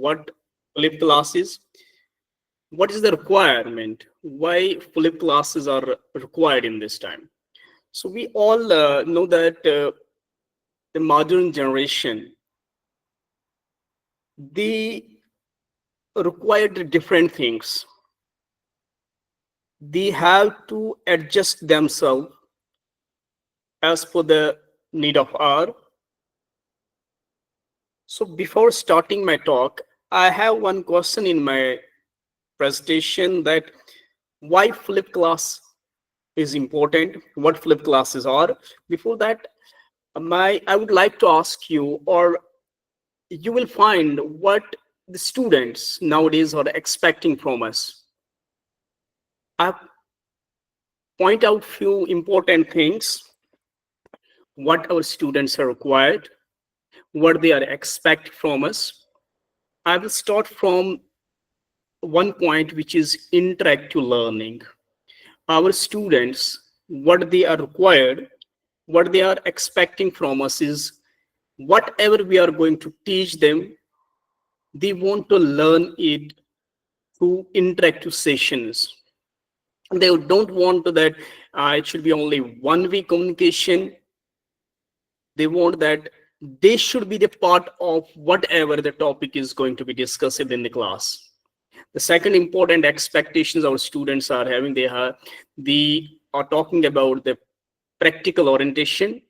what flip classes, what is the requirement, why flip classes are required in this time. So we all know that the modern generation, they required different things. They have to adjust themselves as per the need of hour. So before starting my talk, I have one question in my presentation, that why flip class is important, what flip classes are. Before that, I would like to ask you, or you will find what the students nowadays are expecting from us. I point out few important things, what our students are required, what they are expect from us. I will start from one point, which is interactive learning. Our students, what they are required, what they are expecting from us is whatever we are going to teach them, they want to learn it through interactive sessions. They don't want that it should be only one-way communication. They want that they should be the part of whatever the topic is going to be discussed in the class. The second important expectations our students are having, they are talking about the practical orientation.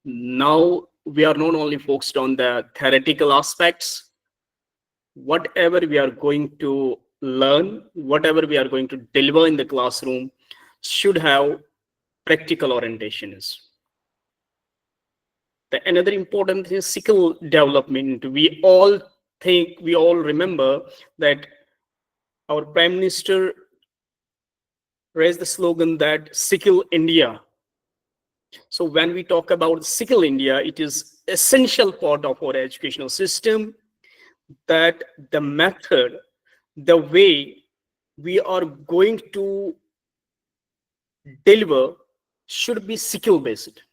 Now we are not only focused on the theoretical aspects. Whatever we are going to learn, whatever we are going to deliver in the classroom should have practical orientations. Another important thing is skill development. We all remember that our Prime Minister raised the slogan that skill India. So when we talk about skill India, it is essential part of our educational system, that the method, the way we are going to deliver should be skill based.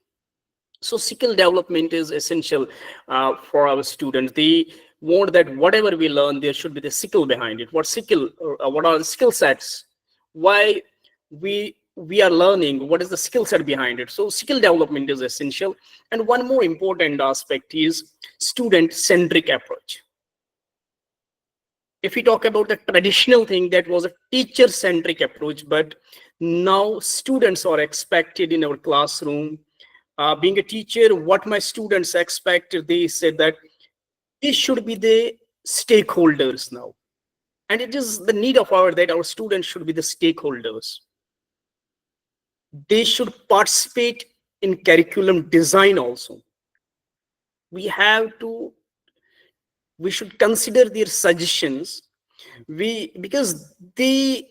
So skill development is essential for our students. They want that whatever we learn, there should be the skill behind it. What are the skill sets? Why we are learning? What is the skill set behind it? So skill development is essential. And one more important aspect is student-centric approach. If we talk about the traditional thing, that was a teacher-centric approach, but now students are expected in our classroom. Being a teacher, what my students expect, they said that they should be the stakeholders now. And it is the need of our that our students should be the stakeholders. They should participate in curriculum design also. We should consider their suggestions. Because they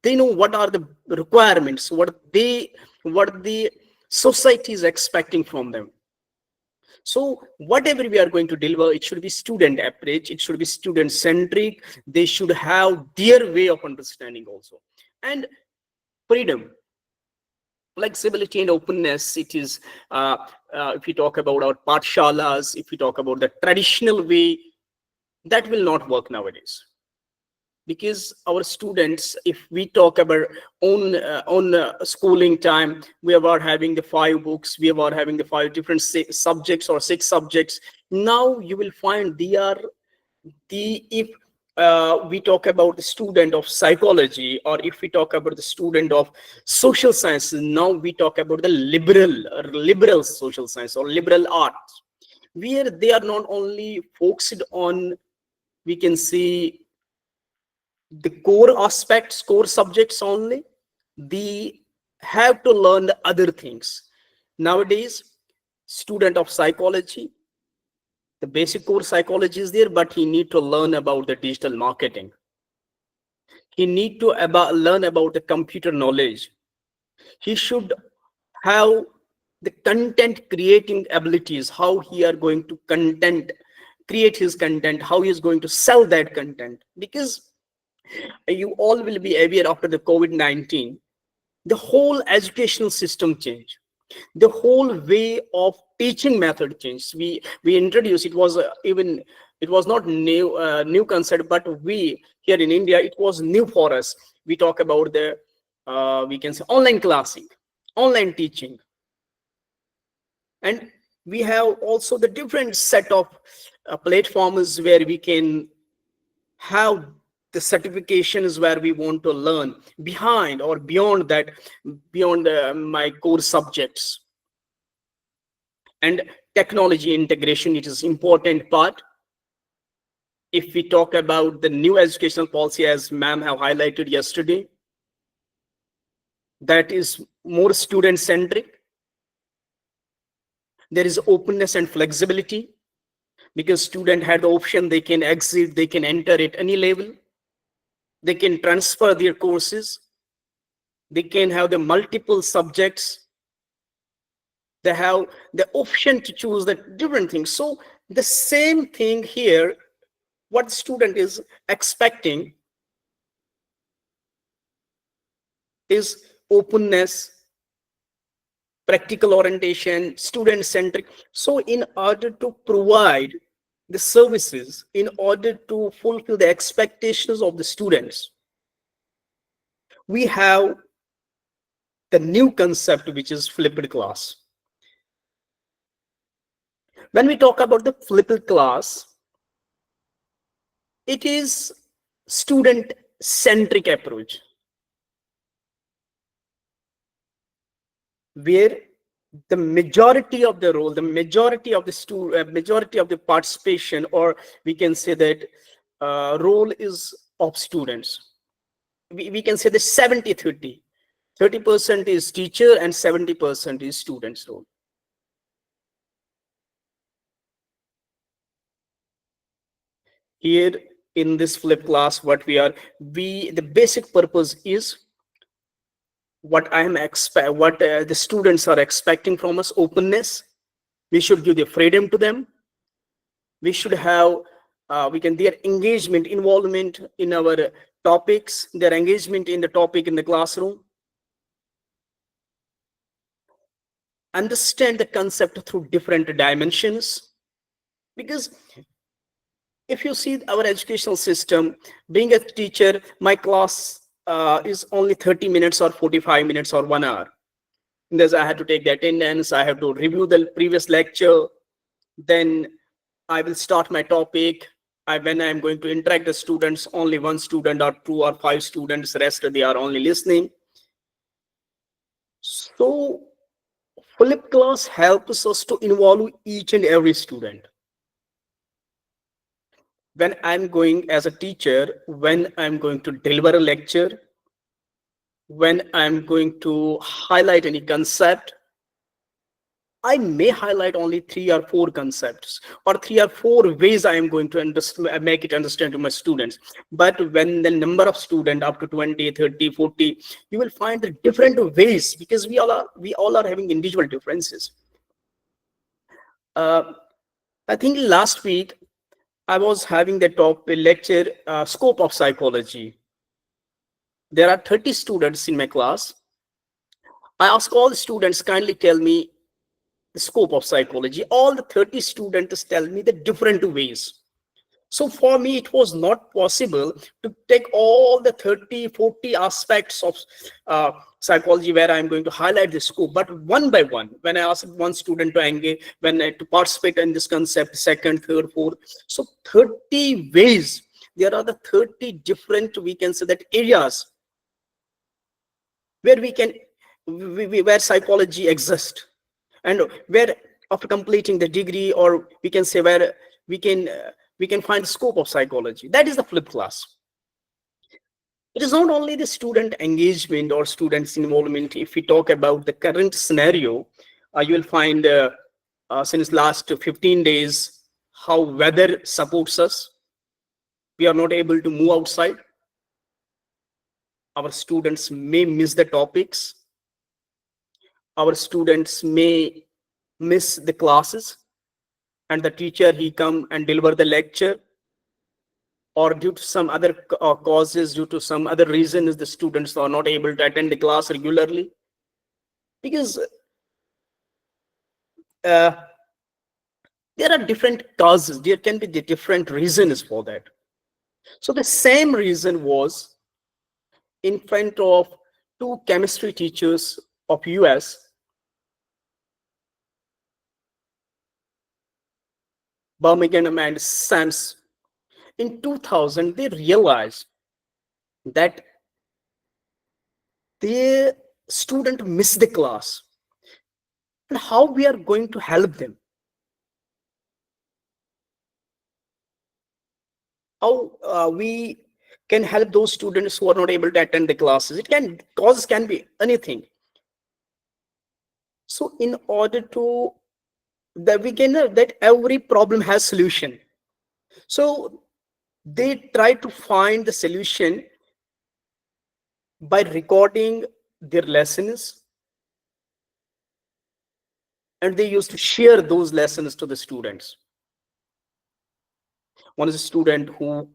know what are the requirements, what the society is expecting from them. So whatever we are going to deliver, it should be student approach, it should be student centric. They should have their way of understanding also. And freedom, flexibility and openness, it is if we talk about our pathshalas, if we talk about the traditional way, that will not work nowadays. Because our students, if we talk about on schooling time, we are having the 5 books, we are having the 5 different subjects or 6 subjects. Now you will find if we talk about the student of psychology, or if we talk about the student of social sciences, now we talk about the liberal social science or liberal arts, where they are not only focused on, we can see, the core aspects, core subjects only. They have to learn the other things. Nowadays, student of psychology, the basic core psychology is there, but he need to learn about the digital marketing. He need to learn about the computer knowledge. He should have the content creating abilities, how he are going to create his content, how he is going to sell that content. Because you all will be aware, after the COVID-19, the whole educational system changed. The whole way of teaching method changed. We introduced, it was even, it was not new concept, but we here in India, it was new for us. We talk about the we can say online classing, online teaching, and we have also the different set of platforms where we can have the certifications where we want to learn behind or beyond that, beyond my core subjects. And technology integration, it is important part. If we talk about the new educational policy, as ma'am have highlighted yesterday, that is more student centric. There is openness and flexibility, because student had the option, they can exit, they can enter at any level, they can transfer their courses, they can have the multiple subjects, they have the option to choose the different things. So the same thing here, what the student is expecting is openness, practical orientation, student centric. So in order to provide the services, in order to fulfill the expectations of the students, we have the new concept, which is flipped class. When we talk about the flipped class, it is student centric approach, where the majority of the role, the majority of the majority of the participation, or we can say that role is of students. We can say the 70-30. 30% is teacher and 70% is students role. Here in this flip class, what the basic purpose is, what the students are expecting from us: openness. We should give the freedom to them. We should have their engagement, involvement in our topics, their engagement in the topic in the classroom. Understand the concept through different dimensions, because if you see our educational system, being a teacher, my class is only 30 minutes or 45 minutes or 1 hour. There's, I have to take the attendance, I have to review the previous lecture, then I will start my topic. When I'm going to interact with students, only one student or 2 or 5 students, rest they are only listening. So flip class helps us to involve each and every student. When I'm going as a teacher, when I'm going to deliver a lecture, when I'm going to highlight any concept, I may highlight only 3 or 4 concepts, or 3 or 4 ways I am going to make it understand to my students. But when the number of students up to 20, 30, 40, you will find the different ways, because we all are having individual differences. I think last week I was having the lecture, scope of psychology. There are 30 students in my class. I ask all the students, kindly tell me the scope of psychology. All the 30 students tell me the different ways. So for me, it was not possible to take all the 30, 40 aspects of psychology where I'm going to highlight the scope. But one by one, when I asked one student to engage, to participate in this concept, second, third, fourth, so 30 ways. There are the 30 different, we can say that, areas where where psychology exists, and where after completing the degree, or we can say where we can find the scope of psychology. That is the flip class. It is not only the student engagement or students involvement. If we talk about the current scenario, you will find since last 15 days how weather supports us. We are not able to move outside. Our students may miss the topics. Our students may miss the classes, and the teacher, he come and deliver the lecture, or due to some other causes, due to some other reasons, the students are not able to attend the class regularly. Because uh, there are different causes. There can be the different reasons for that. So the same reason was in front of two chemistry teachers of US, Birmingham and Sams. In 2000, they realized that their student missed the class, and how we are going to help them, how we can help those students who are not able to attend the classes. It can causes can be anything. So in order to that we can that every problem has solution. So they try to find the solution by recording their lessons, and they used to share those lessons to the students. One is a student who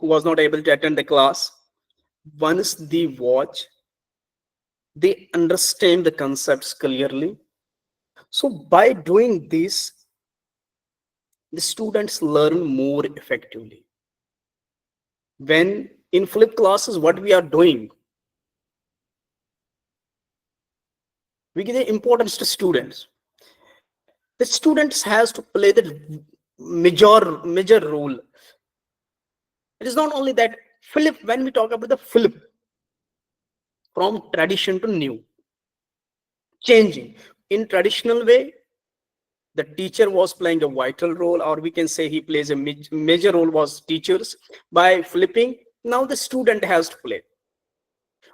was not able to attend the class. Once they watch, they understand the concepts clearly. So by doing this, the students learn more effectively. When in flip classes, what we are doing, we give the importance to students. The students has to play the major role. It is not only that flip. When we talk about the flip from tradition to new, changing in traditional way, the teacher was playing a vital role, or we can say he plays a major role was teachers. By flipping, now the student has to play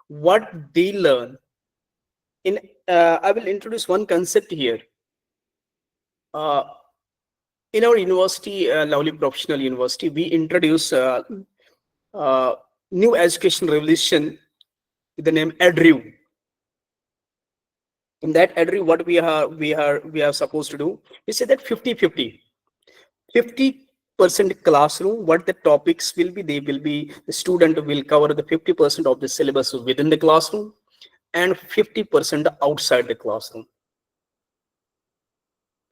what they learn in. I will introduce one concept here. uh, in our university, Lovely Professional University, we introduce uh, new education revolution with the name EDRU. In that EDRU, what we are supposed to do, we say that 50-50. 50% classroom, what the topics will be, they will be, the student will cover the 50% of the syllabus within the classroom and 50% outside the classroom.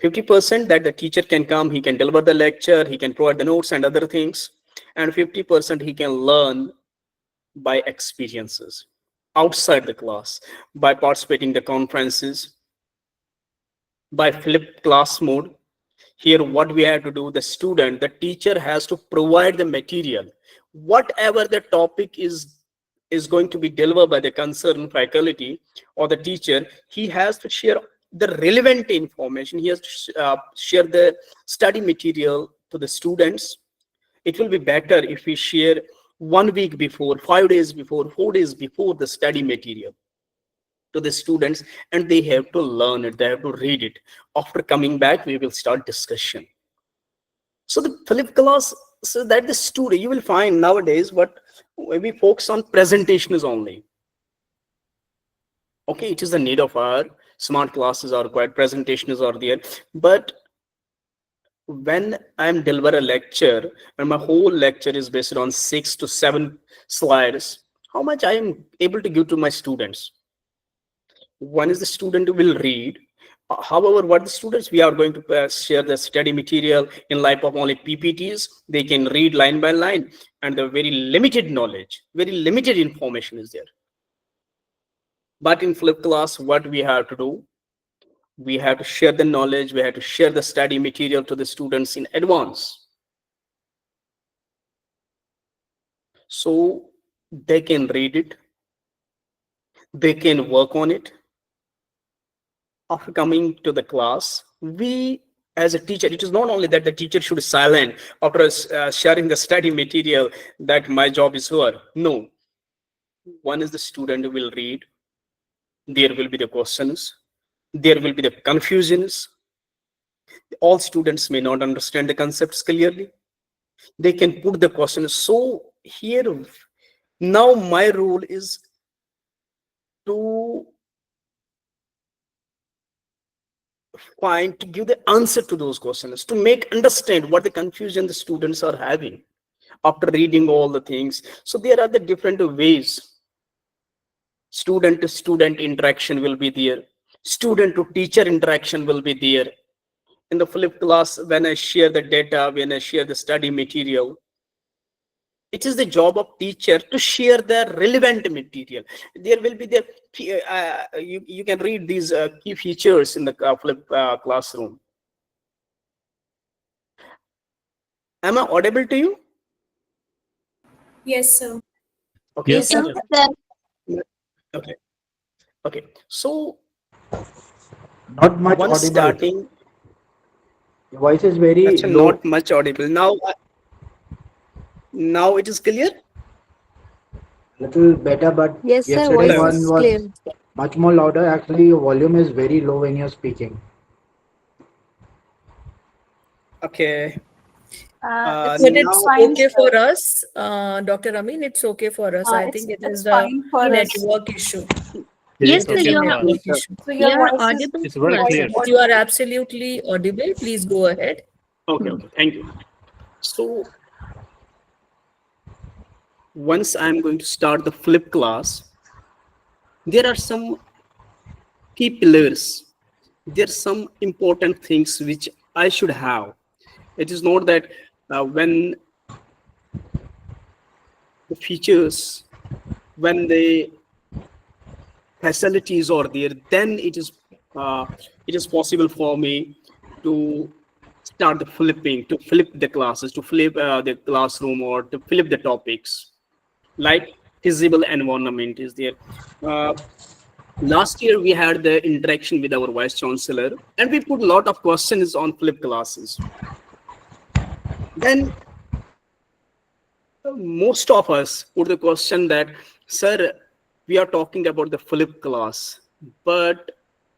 50% that the teacher can come, he can deliver the lecture, he can provide the notes and other things, and 50% he can learn by experiences outside the class, by participating the conferences, by flipped class mode. Here what we have to do, the teacher has to provide the material. Whatever the topic is going to be delivered by the concerned faculty or the teacher, he has to share the relevant information. He has to share the study material to the students. It will be better if we share 1 week before, 5 days before, 4 days before the study material to the students, and they have to learn it, they have to read it. After coming back, we will start discussion. So the flip class, so that the student, you will find nowadays what we focus on presentations only. Okay, it is the need of our smart classes are required, presentations are there, but when I'm deliver a lecture and my whole lecture is based on 6 to 7 slides, how much I am able to give to my students? One is the student will read. However, what the students, we are going to share the study material in light of only PPTs. They can read line by line, and the very limited knowledge, very limited information is there. But in flip class, what we have to do, we have to share the knowledge, we have to share the study material to the students in advance, so they can read it, they can work on it. After coming to the class, we as a teacher, it is not only that the teacher should silent after sharing the study material that my job is over. No, one is the student will read, there will be the questions, there will be the confusions. All students may not understand the concepts clearly, they can put the questions. So here now my role is to to give the answer to those questions, to make understand what the confusion the students are having after reading all the things. So there are the different ways. Student to student interaction will be there, student to teacher interaction will be there. in the flip class, when I share the data, when I share the study material, it is the job of teacher to share the relevant material. There will be the you can read these key features in the flip classroom. Am I audible to you? Yes, sir. Okay. Yes, Yes, sir. sir. Okay. Okay. So Not much once audible. starting, Your voice is very that's low. not much audible. Now it is clear. Little better, but Yes, sir. yesterday Voice Hello. one is clear. was much more louder. Actually, your volume is very low when you're speaking. Okay. It's But it's Now, fine, okay sir. for us, Dr. Amin. It's okay for us. I think it is It's the fine for us. network issue. Yes, It sir. is a You're network issue. So your you're voice is audible It's to very us, clear. sir. You are absolutely audible. Please go ahead. okay. Okay. Thank you. So once I'm going to start the flip class, there are some key pillars. There are some important things which I should have. It is not that when the features, when the facilities are there, then uh, it is possible for me to start the flipping, to flip the classes, to flip the classroom, or to flip the topics. Like visible environment is there. Uh, Last year we had the interaction with our vice chancellor, and we put a lot of questions on flip classes. Then most of us put the question that, sir, we are talking about the flip class, but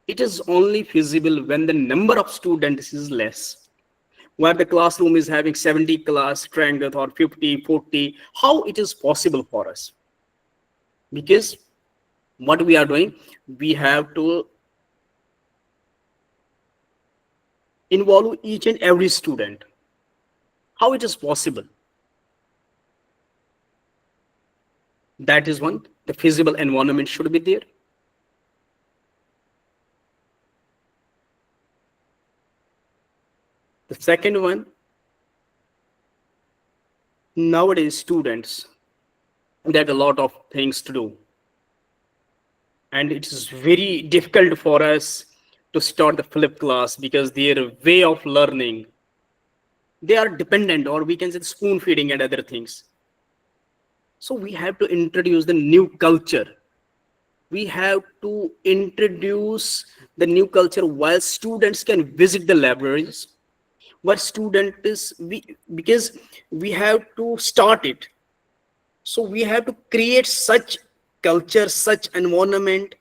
it is only feasible when the number of students is less, where the classroom is having 70 class strength or 50, 40. How it is possible for us? Because what we are doing, we have to involve each and every student. How it is possible? That is one. The feasible environment should be there. The second one, nowadays students, there are a lot of things to do, and it is very difficult for us to start the flip class because their way of learning, they are dependent, or we can say spoon feeding and other things. So we have to introduce the new culture. We have to introduce the new culture while students can visit the libraries, where student is we, because we have to start it. So we have to create such culture, such environment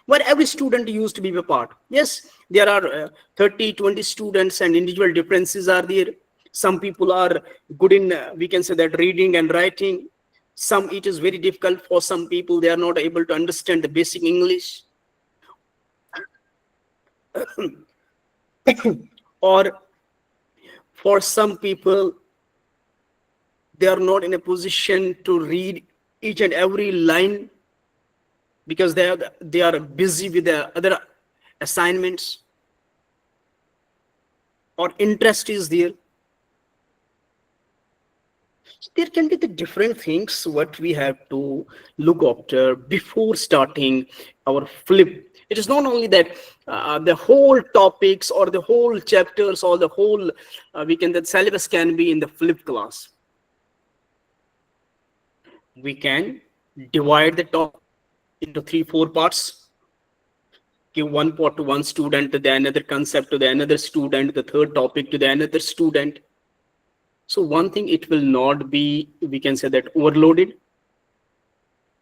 where every student used to be a part. Yes, there are 30, 20 students, and individual differences are there. Some people are good in, we can say that, reading and writing. Some, it is very difficult for some people. They are not able to understand the basic English. Or for some people, they are not in a position to read each and every line because they are busy with the other assignments, or interest is there. There can be the different things what we have to look after before starting our flip. It is not only that the whole topics or the whole chapters or the whole we can that syllabus can be in the flip class. We can divide the topic into 3 4 parts, give one part to one student, the another concept to the another student, the third topic to the another student. So one thing, it will not be, we can say that, overloaded.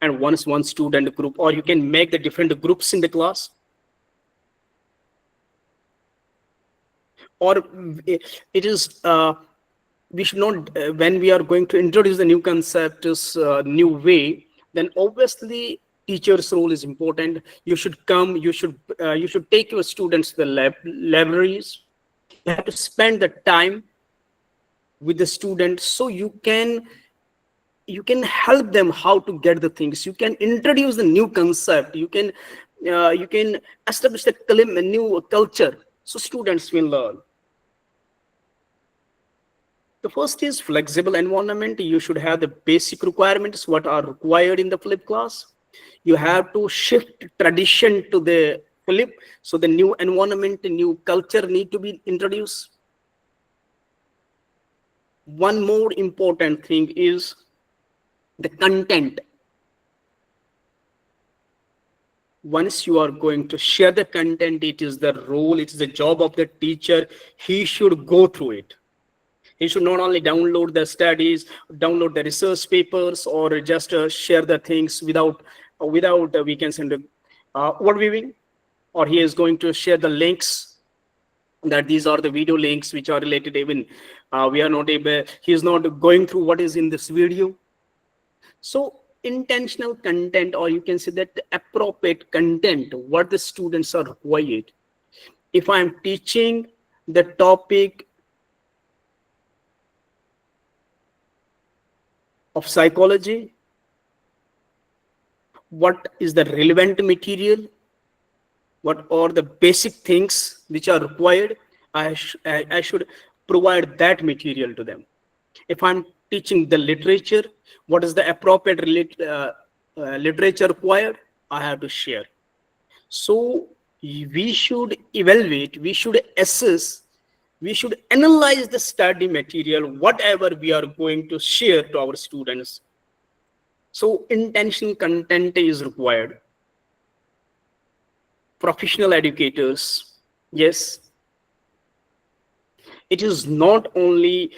And once one student group, or you can make the different groups in the class, or it is we should not when we are going to introduce the new concept is new way, then obviously teacher's role is important. You should come, you should take your students to the libraries. You have to spend the time with the students, so you can help them how to get the things. You can introduce the new concept. You can establish the new culture, so students will learn. The first is flexible environment. You should have the basic requirements, what are required in the flip class. You have to shift tradition to the flip. So the new environment, the new culture need to be introduced. One more important thing is the content. Once you are going to share the content, it is the role, it is the job of the teacher. He should go through it. He should not only download the studies, download the research papers, or just share the things without we can send overviewing, or he is going to share the links that these are the video links which are related. Even we are not able, he is not going through what is in this video. So intentional content, or you can say that the appropriate content, what the students are required. If I'm teaching the topic of psychology, what is the relevant material, what are the basic things which are required, I should provide that material to them. If I'm teaching the literature, what is the appropriate literature required, I have to share. So we should evaluate, we should assess, we should analyze the study material, whatever we are going to share to our students. So intentional content is required. Professional educators, yes, it is not only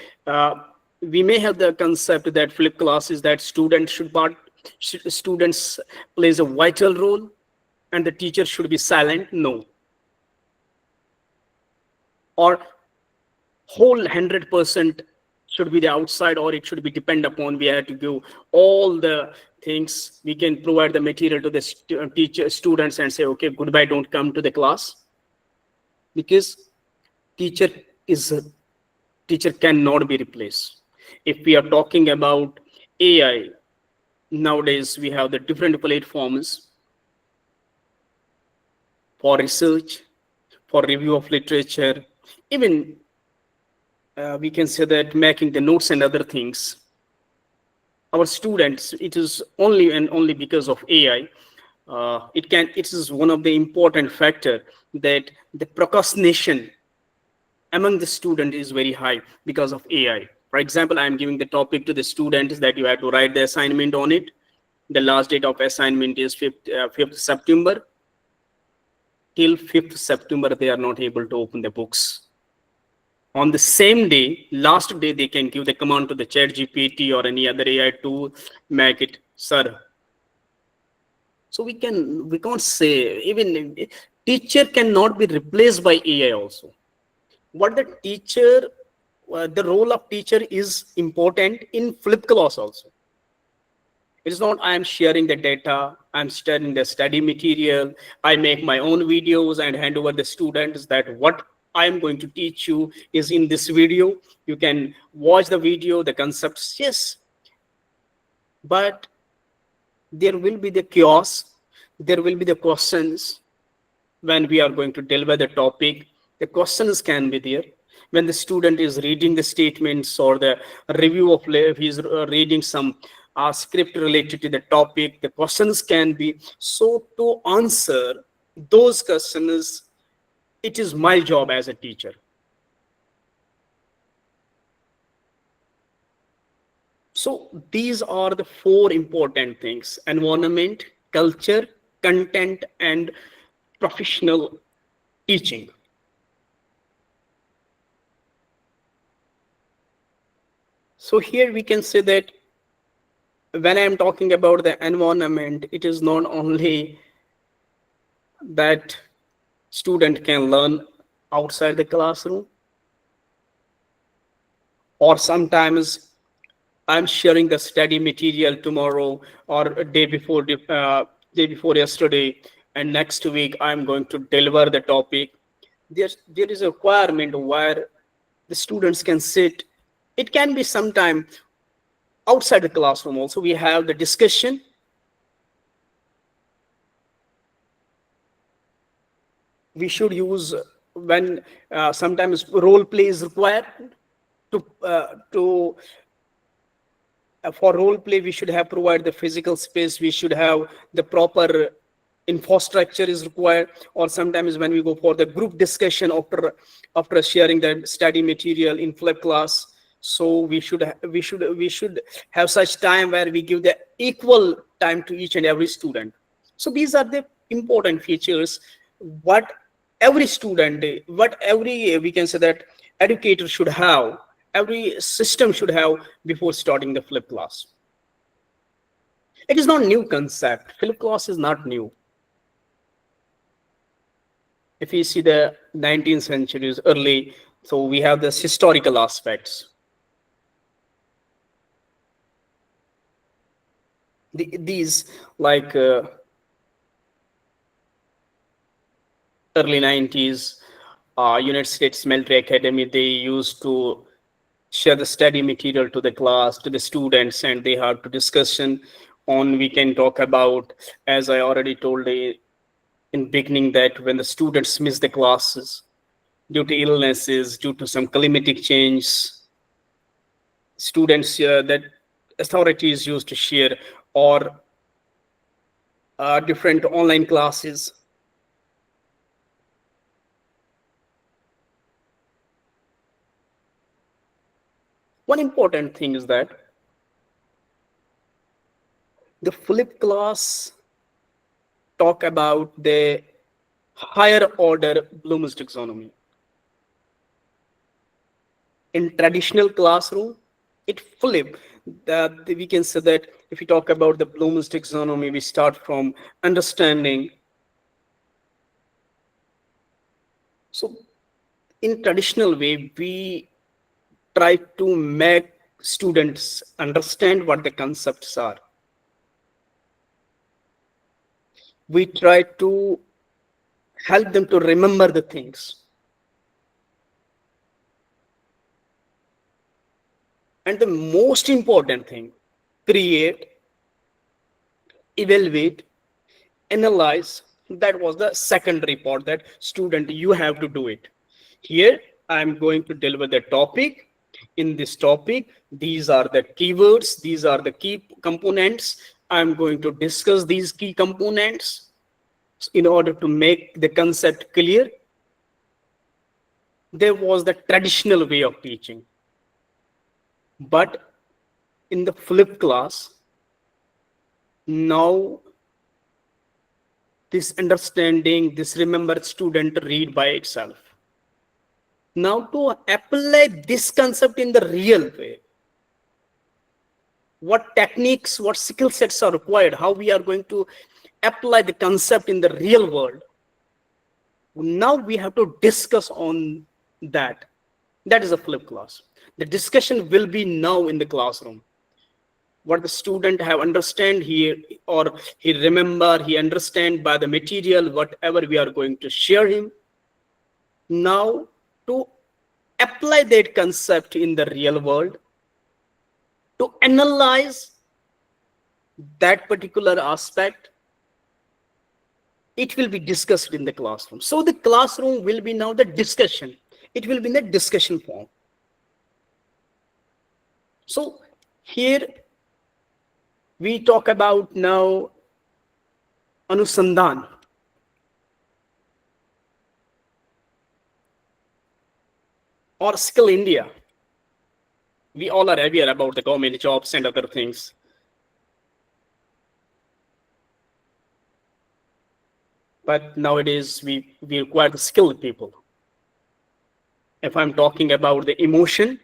we may have the concept that flip classes, that students students plays a vital role and the teacher should be silent. No, or whole 100% should be the outside, or it should be depend upon, we have to give all the things, we can provide the material to the students and say, okay, goodbye, don't come to the class. Because teacher cannot be replaced. If we are talking about AI, nowadays we have the different platforms for research, for review of literature, even we can say that making the notes and other things. Our students, it is only and only because of AI. It is one of the important factor that the procrastination among the student is very high because of AI. For example, I am giving the topic to the students that you have to write the assignment on it. The last date of assignment is 5th September. Till 5th September, they are not able to open the books. On the same day, last day, they can give the command to the chat GPT or any other AI tool, make it, sir. So we can't say, even teacher cannot be replaced by AI also. What the teacher, the role of teacher is important in flip class also. It's not I am sharing the data, I'm sharing the study material, I make my own videos and hand over the students that what I am going to teach you is in this video. You can watch the video, the concepts, yes. But there will be the chaos, there will be the questions when we are going to deliver the topic. The questions can be there. When the student is reading the statements or the review of, he's reading some script related to the topic, the questions can be. So to answer those questions, it is my job as a teacher. So these are the 4 important things: environment, culture, content, and professional teaching. So here we can say that when I am talking about the environment, it is not only that student can learn outside the classroom, or sometimes I'm sharing the study material tomorrow or a day before yesterday, and next week I'm going to deliver the topic. There is a requirement where the students can sit. It can be sometime outside the classroom also. We have the discussion. We should use when sometimes role play is required to for role play, we should have provide the physical space, we should have the proper infrastructure is required. Or sometimes when we go for the group discussion after sharing the study material in flip class, so we should have such time where we give the equal time to each and every student. So these are the important features what every student, what every, we can say that educator should have, every system should have before starting the flip class. It is not new concept. Flip class is not new. If you see the 19th centuries early, so we have this historical aspects. These like early 90s, United States Military Academy, they used to share the study material to the class, to the students, and they have to discussion on, we can talk about, as I already told in beginning, that when the students miss the classes due to illnesses, due to some climatic change, students that authorities used to share, or different online classes. One important thing is that the flip class talk about the higher order Bloom's taxonomy. In traditional classroom, it flip. We can say that if we talk about the Bloom's taxonomy, we start from understanding. So in traditional way, we try to make students understand what the concepts are. We try to help them to remember the things. And the most important thing, create, evaluate, analyze. That was the secondary part, that student, you have to do it. Here, I'm going to deliver the topic. In this topic, these are the keywords, these are the key components. I'm going to discuss these key components in order to make the concept clear. There was the traditional way of teaching. But in the flipped class, now this understanding, this remembered student read by itself. Now to apply this concept in the real way, what techniques, what skill sets are required, how we are going to apply the concept in the real world. Now we have to discuss on that. That is a flip class. The discussion will be now in the classroom. What the student have understand here, or he remember, he understand by the material, whatever we are going to share him. Now to apply that concept in the real world, to analyze that particular aspect, it will be discussed in the classroom. So the classroom will be now the discussion. It will be in the discussion form. So here we talk about now Anusandhan. Or Skill India. We all are aware about the government jobs and other things. But nowadays we require the skilled people. If I'm talking about the emotion,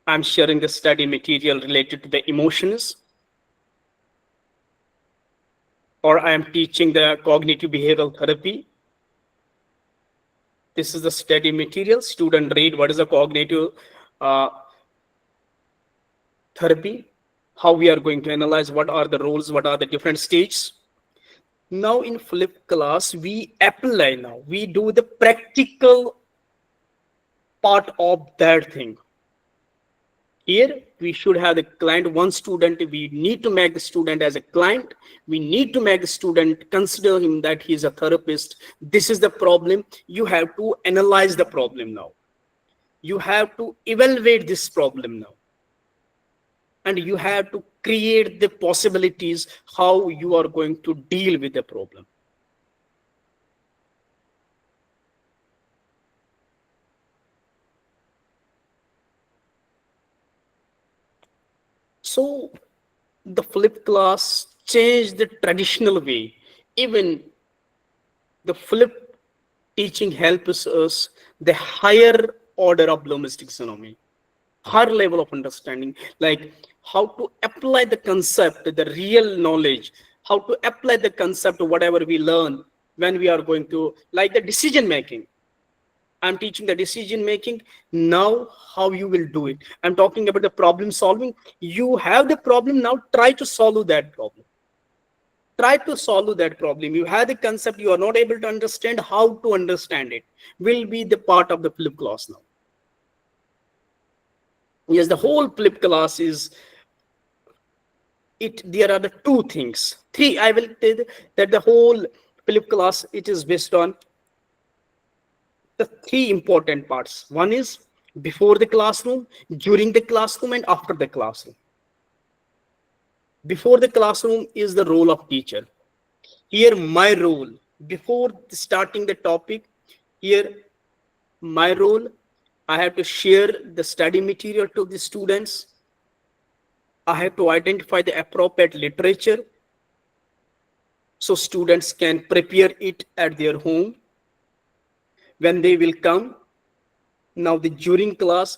I'm sharing the study material related to the emotions, or I am teaching the cognitive behavioral therapy. This is the study material. Student read what is the cognitive therapy, how we are going to analyze, what are the roles, what are the different stages. Now in flip class, we apply now. We do the practical part of that thing. Here we should have the client one student. We need to make the student as a client. We need to make the student consider him that he is a therapist. This is the problem. You have to analyze the problem now. You have to evaluate this problem now. And you have to create the possibilities how you are going to deal with the problem. So the flipped class changed the traditional way. Even the flipped teaching helps us the higher order of Bloom's taxonomy, higher level of understanding, like how to apply the concept, the real knowledge, how to apply the concept of whatever we learn when we are going to, like the decision making. I'm teaching the decision making. Now, how you will do it. I'm talking about the problem solving. You have the problem now, try to solve that problem. Try to solve that problem. You have the concept, you are not able to understand how to understand it. Will be the part of the flip class now. Yes, the whole flip class is it. There are the two things. Three, I will tell that the whole flip class, it is based on the three important parts. One is before the classroom, during the classroom, and after the classroom. Before the classroom is the role of teacher. Here, my role, before starting the topic, here, my role, I have to share the study material to the students. I have to identify the appropriate literature so students can prepare it at their home. When they will come, now during class,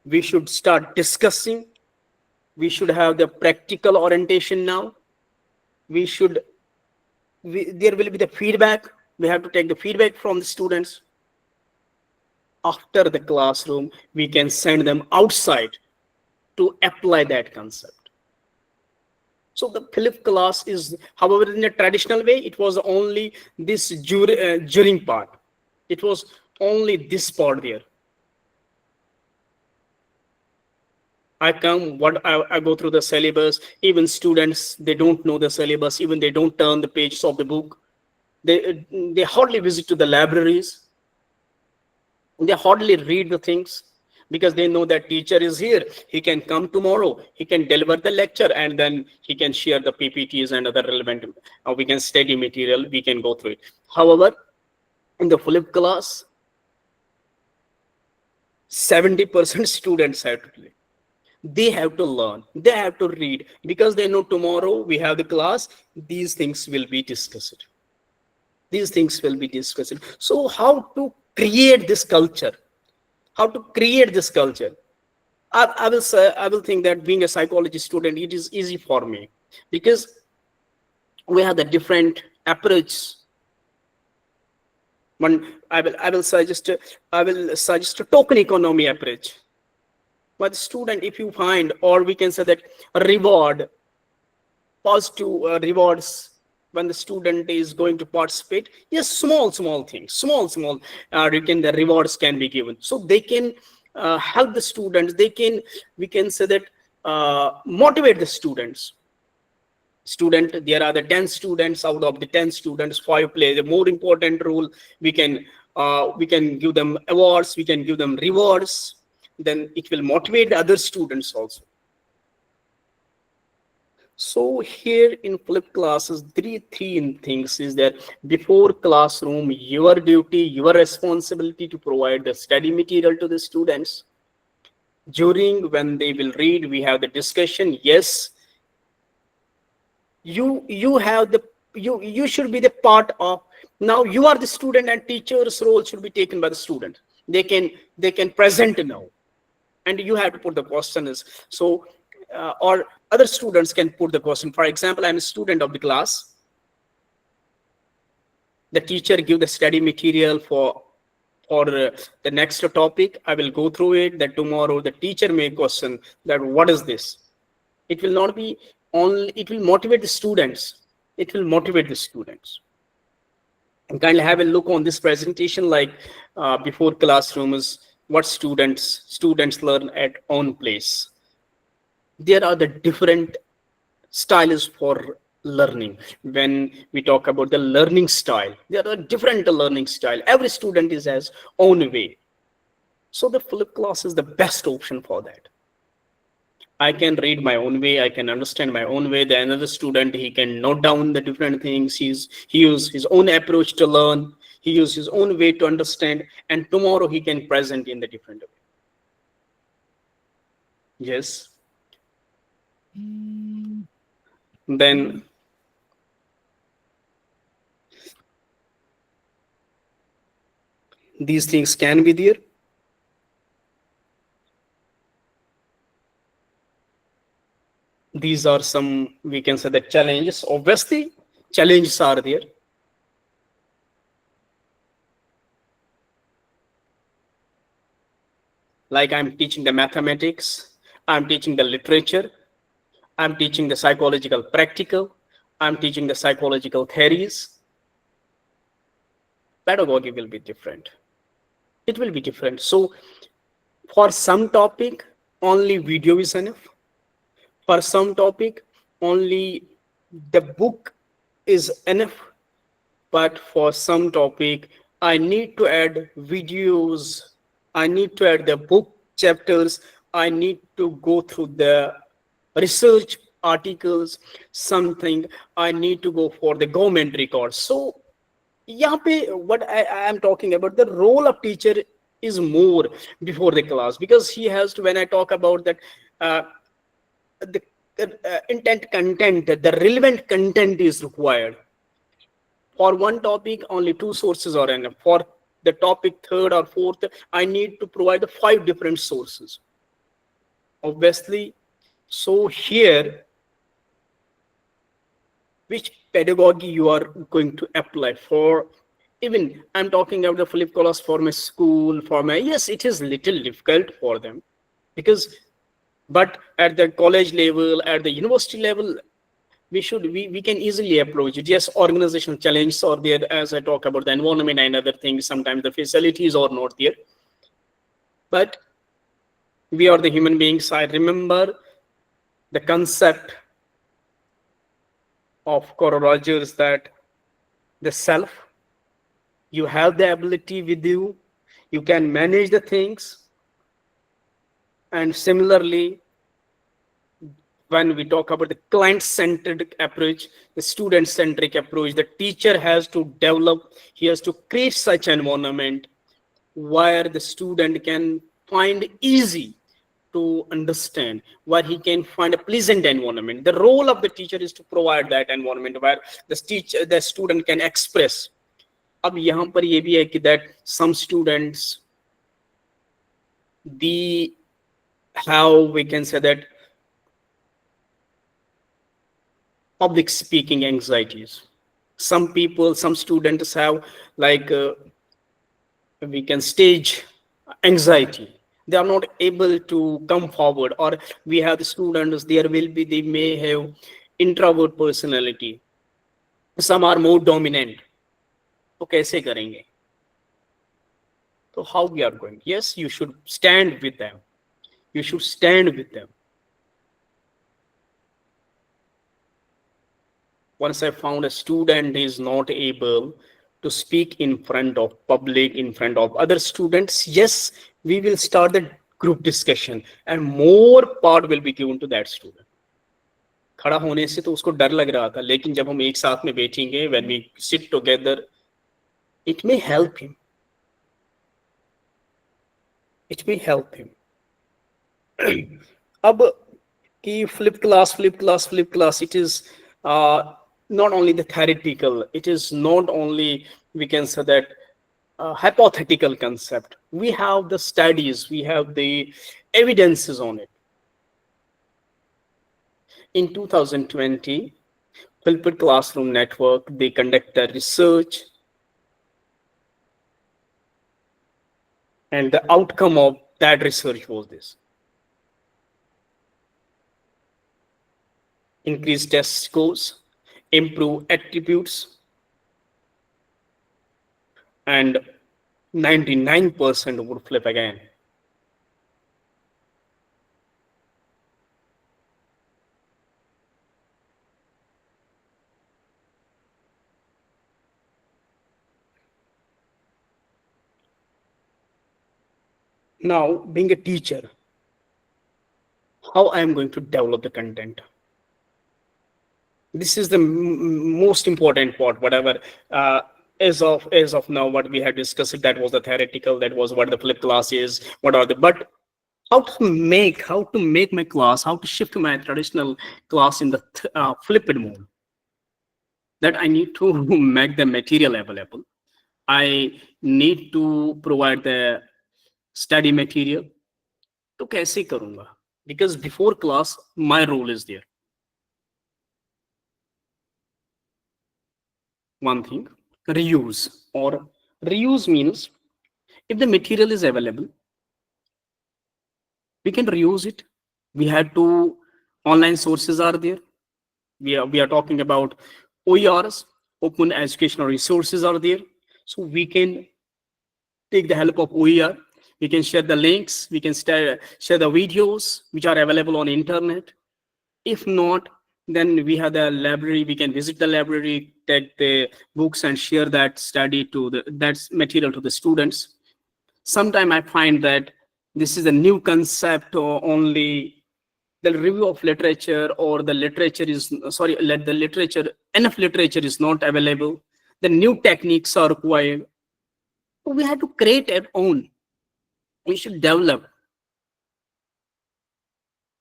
we should start discussing. We should have the practical orientation now. There will be the feedback. We have to take the feedback from the students. After the classroom, we can send them outside to apply that concept. So the flip class is, however, in a traditional way, it was only this during part. It was only this part there. I go through the syllabus. Even students, they don't know the syllabus. Even they don't turn the pages of the book. They hardly visit to the libraries. They hardly read the things because they know that teacher is here. He can come tomorrow. He can deliver the lecture and then he can share the PPTs and other relevant. We can study material. We can go through it. However, in the flip class, 70% students have to play. They have to learn. They have to read because they know tomorrow we have the class. These things will be discussed. These things will be discussed. So how to create this culture? How to create this culture? I will think that being a psychology student, it is easy for me because we have the different approach. I will suggest a token economy approach. But student, if you find, or we can say that positive rewards when the student is going to participate, yes, small things, the rewards can be given, so they can help the students. We can say that motivate the students. There are the 10 students. Out of the 10 students, 5 play the more important role. We can give them awards, we can give them rewards. Then it will motivate the other students also. So here in flip classes, three things is that before classroom, your duty, your responsibility to provide the study material to the students. During, when they will read, we have the discussion. Yes, you should be the part of. Now you are the student, and teacher's role should be taken by the student. They can present now, and you have to put the questions. So or other students can put the question. For example, I'm a student of the class. The teacher give the study material for the next topic. I will go through it. That tomorrow the teacher may question that what is this. It will not be only. It will motivate the students. It will motivate the students. And kindly have a look on this presentation, like before classrooms, what students learn at own place. there are the different styles for learning. When we talk about the learning style, there are different learning style. Every student is has own way. So the flip class is the best option for that. I can read my own way, I can understand my own way. The another student, he can note down the different things. He use his own approach to learn. He use his own way to understand, and tomorrow he can present in the different way. Yes. Then these things can be there. These are some, we can say, the challenges. Obviously, challenges are there. Like I'm teaching the mathematics, I'm teaching the literature, I'm teaching the psychological practical, I'm teaching the psychological theories. Pedagogy will be different. It will be different. So for some topic, only video is enough. For some topic, only the book is enough. But for some topic, I need to add videos, I need to add the book chapters, I need to go through the research articles, something, I need to go for the government records. So यहाँ पे what I am talking about, the role of teacher is more before the class, because he has to, when I talk about that, the intent content, the relevant content is required. For one topic, only 2 sources are enough. For the topic third or fourth, I need to provide 5 different sources. Obviously, so here, which pedagogy you are going to apply for? Even I'm talking about the flip class for my school, for my, yes, it is little difficult for them, because, but at the college level, at the university level, we can easily approach it. Yes, organizational challenges are there, as I talk about the environment and other things. Sometimes the facilities are not there, but we are the human beings. I remember the concept of Cora Rogers, that the self, you have the ability with you, you can manage the things. And similarly, when we talk about the client-centered approach, the student-centric approach, the teacher has to develop, he has to create such an environment where the student can find easy to understand, where he can find a pleasant environment. The role of the teacher is to provide that environment where the student can express. अब यहाँ पर ये भी है कि that some students, the, how we can say that, public speaking anxieties. Some people, some students have like we can stage anxiety. They are not able to come forward. Or we have the students, there will be, they may have introvert personality. Some are more dominant. तो कैसे करेंगे? So how we are going? Yes, you should stand with them. You should stand with them. Once I found a student is not able to speak in front of public, in front of other students, yes, we will start the group discussion and more part will be given to that student. खड़ा होने से तो उसको डर लग रहा था, लेकिन जब हम एक साथ में बैठेंगे, when we sit together, it may help him. It may help him. अब कि flip class, it is not only the theoretical, it is not only, we can say that, hypothetical concept. We have the studies, we have the evidences on it. In 2020, Flipped Classroom Network, they conducted research, and the outcome of that research was this: increase test scores, improve attributes, and 99% would flip again. Now, being a teacher, how I am going to develop the content? This is the most important part. Whatever as of now, what we had discussed, that was the theoretical. That was what the flip class is. What are the but how to make my class, how to shift my traditional class in the flipped mode. That I need to make the material available. I need to provide the study material. तो कैसे करूंगा? Because before class, my role is there. One thing, reuse. Or reuse means if the material is available, we can reuse it. We had to online sources are there. We are talking about OERs, open educational resources are there. So we can take the help of OER. We can share the links. We can share the videos which are available on internet. If not, then we have the library. We can visit the library, take the books, and share that study to that material to the students. Sometimes I find that this is a new concept, or only the review of literature, or the literature is sorry, let the literature enough literature is not available. The new techniques are required. So we have to create our own. We should develop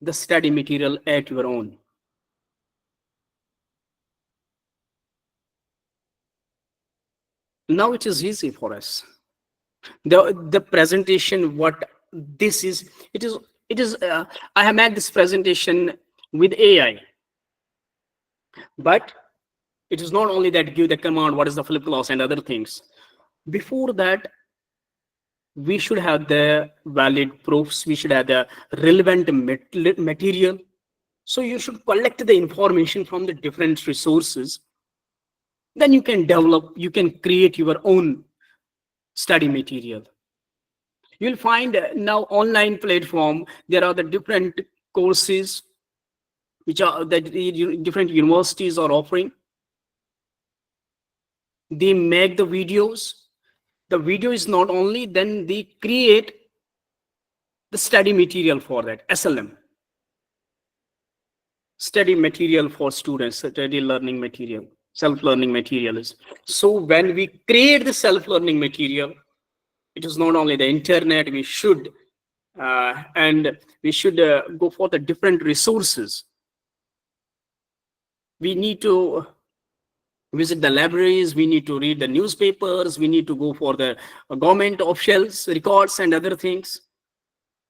the study material at your own. Now it is easy for us. The presentation, what this is, it is I have made this presentation with AI, but it is not only that give the command what is the flip class and other things. Before that, we should have the valid proofs. We should have the relevant material. So you should collect the information from the different resources. Then you can develop, you can create your own study material. You'll find now online platform, there are the different courses which are that the different universities are offering. They make the videos. The video is not only, then they create the study material for that, SLM. Study material for students, study learning material, self-learning materials. So when we create the self-learning material, it is not only the internet, we should go for the different resources. We need to visit the libraries, we need to read the newspapers, we need to go for the government officials records and other things.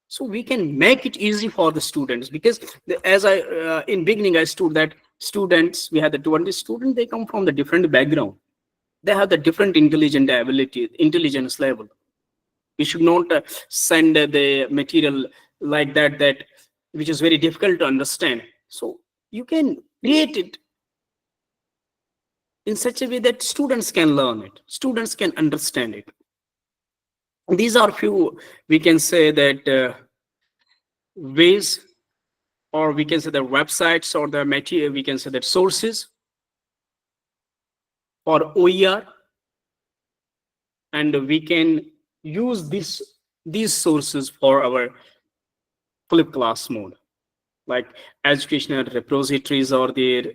So we can make it easy for the students, because as I in beginning I stood that students, we had the 20 students, they come from the different background. They have the different intelligence level. We should not send the material like that which is very difficult to understand. So you can create it in such a way that students can learn it, students can understand it. These are few, we can say that ways, or we can say the websites, or the material, we can say that sources for OER, and we can use these sources for our flip class mode. Like educational repositories are there.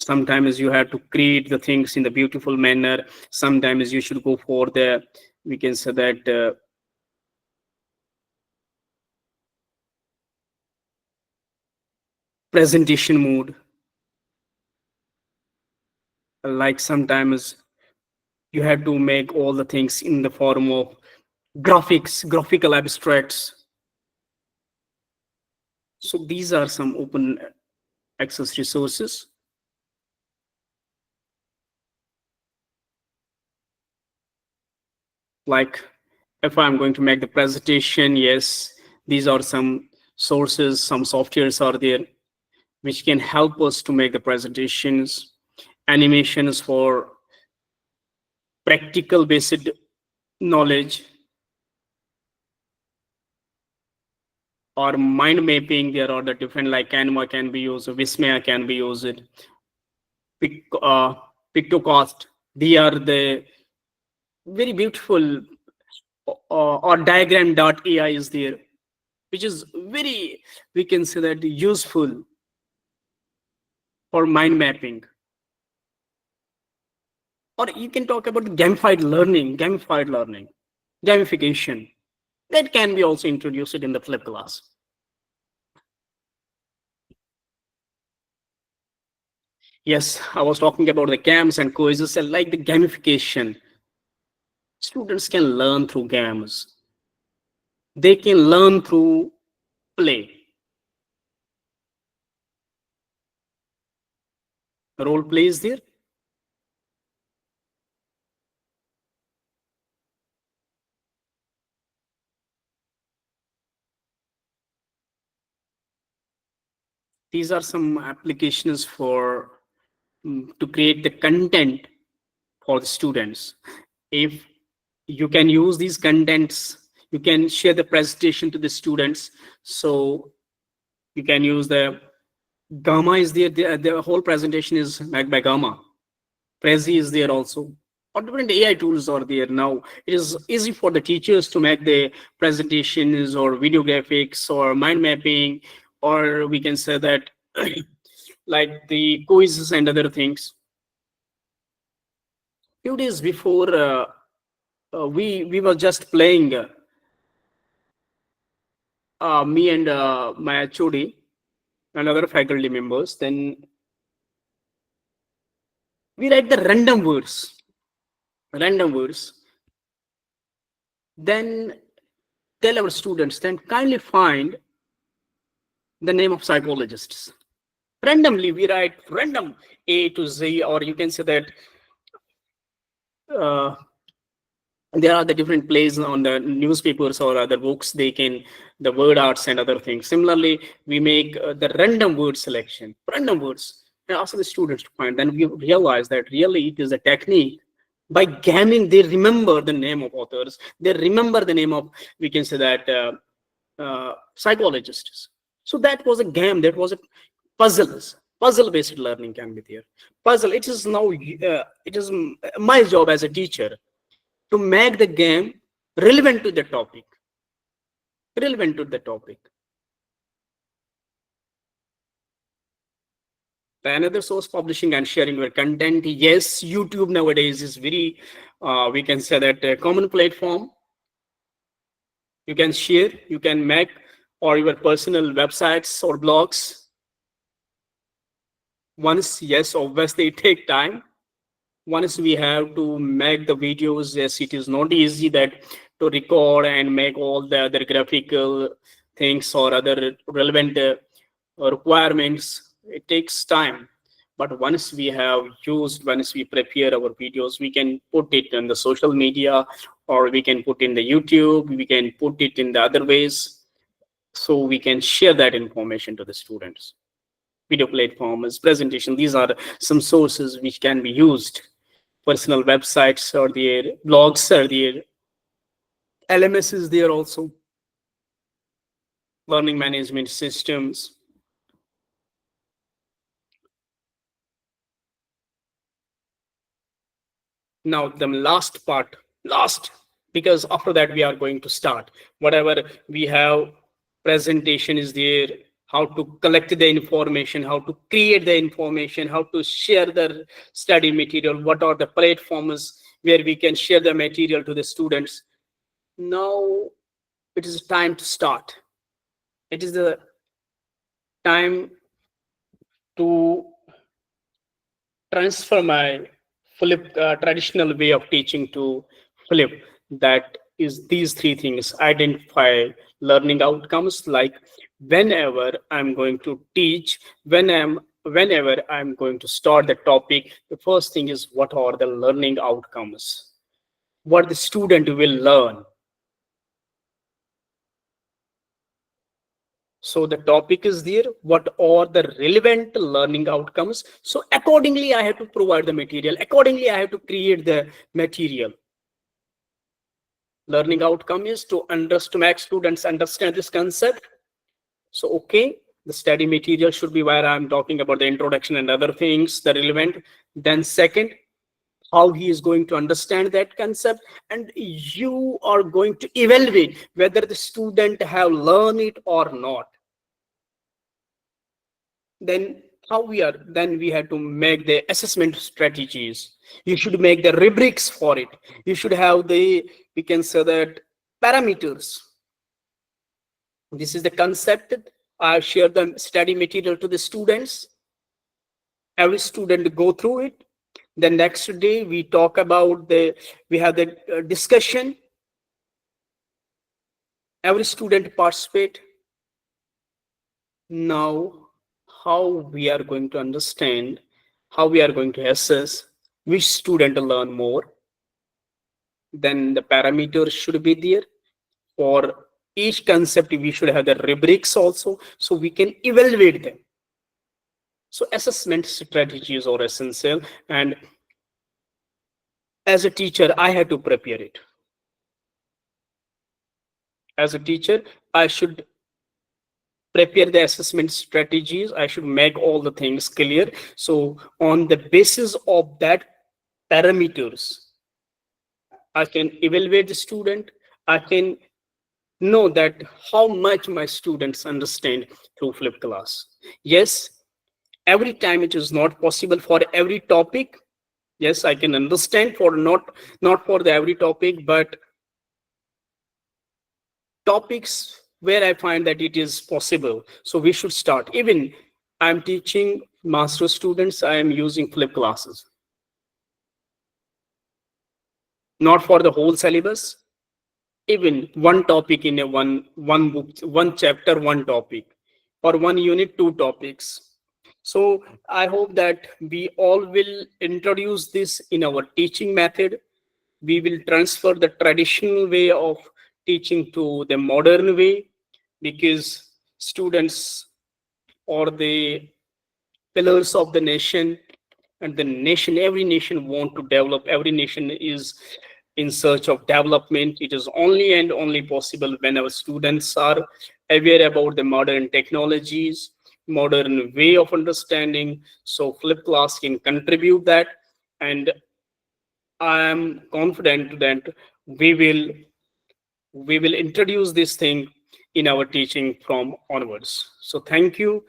Sometimes you have to create the things in the beautiful manner. Sometimes you should go for the, we can say that presentation mode. Like sometimes you have to make all the things in the form of graphical abstracts. So these are some open access resources. Like if I'm going to make the presentation, yes, these are some sources, some softwares are there which can help us to make the presentations, animations for practical based knowledge, or mind mapping. There are the different, like Canva can be used, Vismaya can be used, Pictocast. They are the very beautiful or diagram.ai is there, which is very, we can say that, useful for mind mapping. Or you can talk about gamification. That can be also introduced in the flip class. Yes, I was talking about the games and quizzes, and like the gamification. Students can learn through games. They can learn through play. Role play is there. These are some applications for to create the content for the students. If you can use these contents, you can share the presentation to the students. So you can use the Gamma is there. The whole presentation is made by Gamma. Prezi is there also. Or different AI tools are there now. It is easy for the teachers to make the presentations or video graphics or mind mapping, or we can say that like the quizzes and other things. Few days before, we were just playing, me and my HOD and other faculty members. Then we write the random words. Then tell our students, then kindly find the name of psychologists. Randomly, we write random A to Z, or you can say that uh, there are the different plays on the newspapers or other books. They can the word arts and other things. Similarly, we make the random word selection, random words, and ask the students to find. Then we realize that really it is a technique. By gamming, they remember the name of authors. They remember the name of, we can say that, psychologists. So that was a game. That was a puzzles. Puzzle-based learning can be there. Puzzle. It is now. It is my job as a teacher to make the game relevant to the topic. Relevant to the topic. The another source, publishing and sharing your content. Yes, YouTube nowadays is very, we can say that, a common platform. You can share, you can make, or your personal websites or blogs. Once, yes, obviously it take time. Once we have to make the videos, yes, it is not easy that to record and make all the other graphical things or other relevant requirements. It takes time. But once we prepare our videos, we can put it in the social media, or we can put in the YouTube, we can put it in the other ways. So we can share that information to the students. Video platforms, presentation, these are some sources which can be used. Personal websites or their blogs or their LMS is there also. Learning management systems. Now the last, because after that we are going to start. Whatever we have, presentation is there, how to collect the information, how to create the information, how to share the study material, what are the platforms where we can share the material to the students. Now it is time to start. It is the time to transfer my flip traditional way of teaching to flip. That is these three things: identify learning outcomes, like whenever I'm going to teach, whenever I'm going to start the topic, the first thing is what are the learning outcomes, what the student will learn. So the topic is there, what are the relevant learning outcomes. So accordingly, I have to provide the material. Accordingly, I have to create the material. Learning outcome is to make students understand this concept. So, okay, the study material should be where I'm talking about the introduction and other things, the relevant. Then second, how he is going to understand that concept, and you are going to evaluate whether the student have learned it or not. Then we have to make the assessment strategies. You should make the rubrics for it. You should have the, we can say that, parameters. This is the concept. I share the study material to the students. Every student go through it. The next day we talk about we have the discussion. Every student participate. Now, how we are going to understand, how we are going to assess which student learn more, then the parameters should be there. For each concept, we should have the rubrics also, so we can evaluate them. So assessment strategies are essential, and as a teacher, I have to prepare it. As a teacher, I should prepare the assessment strategies. I should make all the things clear. So on the basis of that parameters, I can evaluate the student. I can know that how much my students understand through flipped class. Yes, every time it is not possible for every topic. Yes, I can understand for not for the every topic, but topics where I find that it is possible. So we should start. Even I'm teaching master students, I am using flip classes. Not for the whole syllabus, even one topic in a one book, one chapter, one topic, or one unit, two topics. So I hope that we all will introduce this in our teaching method. We will transfer the traditional way of teaching to the modern way, because students are the pillars of the nation, and the nation, every nation want to develop, every nation is in search of development. It is only and only possible when our students are aware about the modern technologies, modern way of understanding. So flip class can contribute that, and I am confident that we will we will introduce this thing in our teaching from onwards. So thank you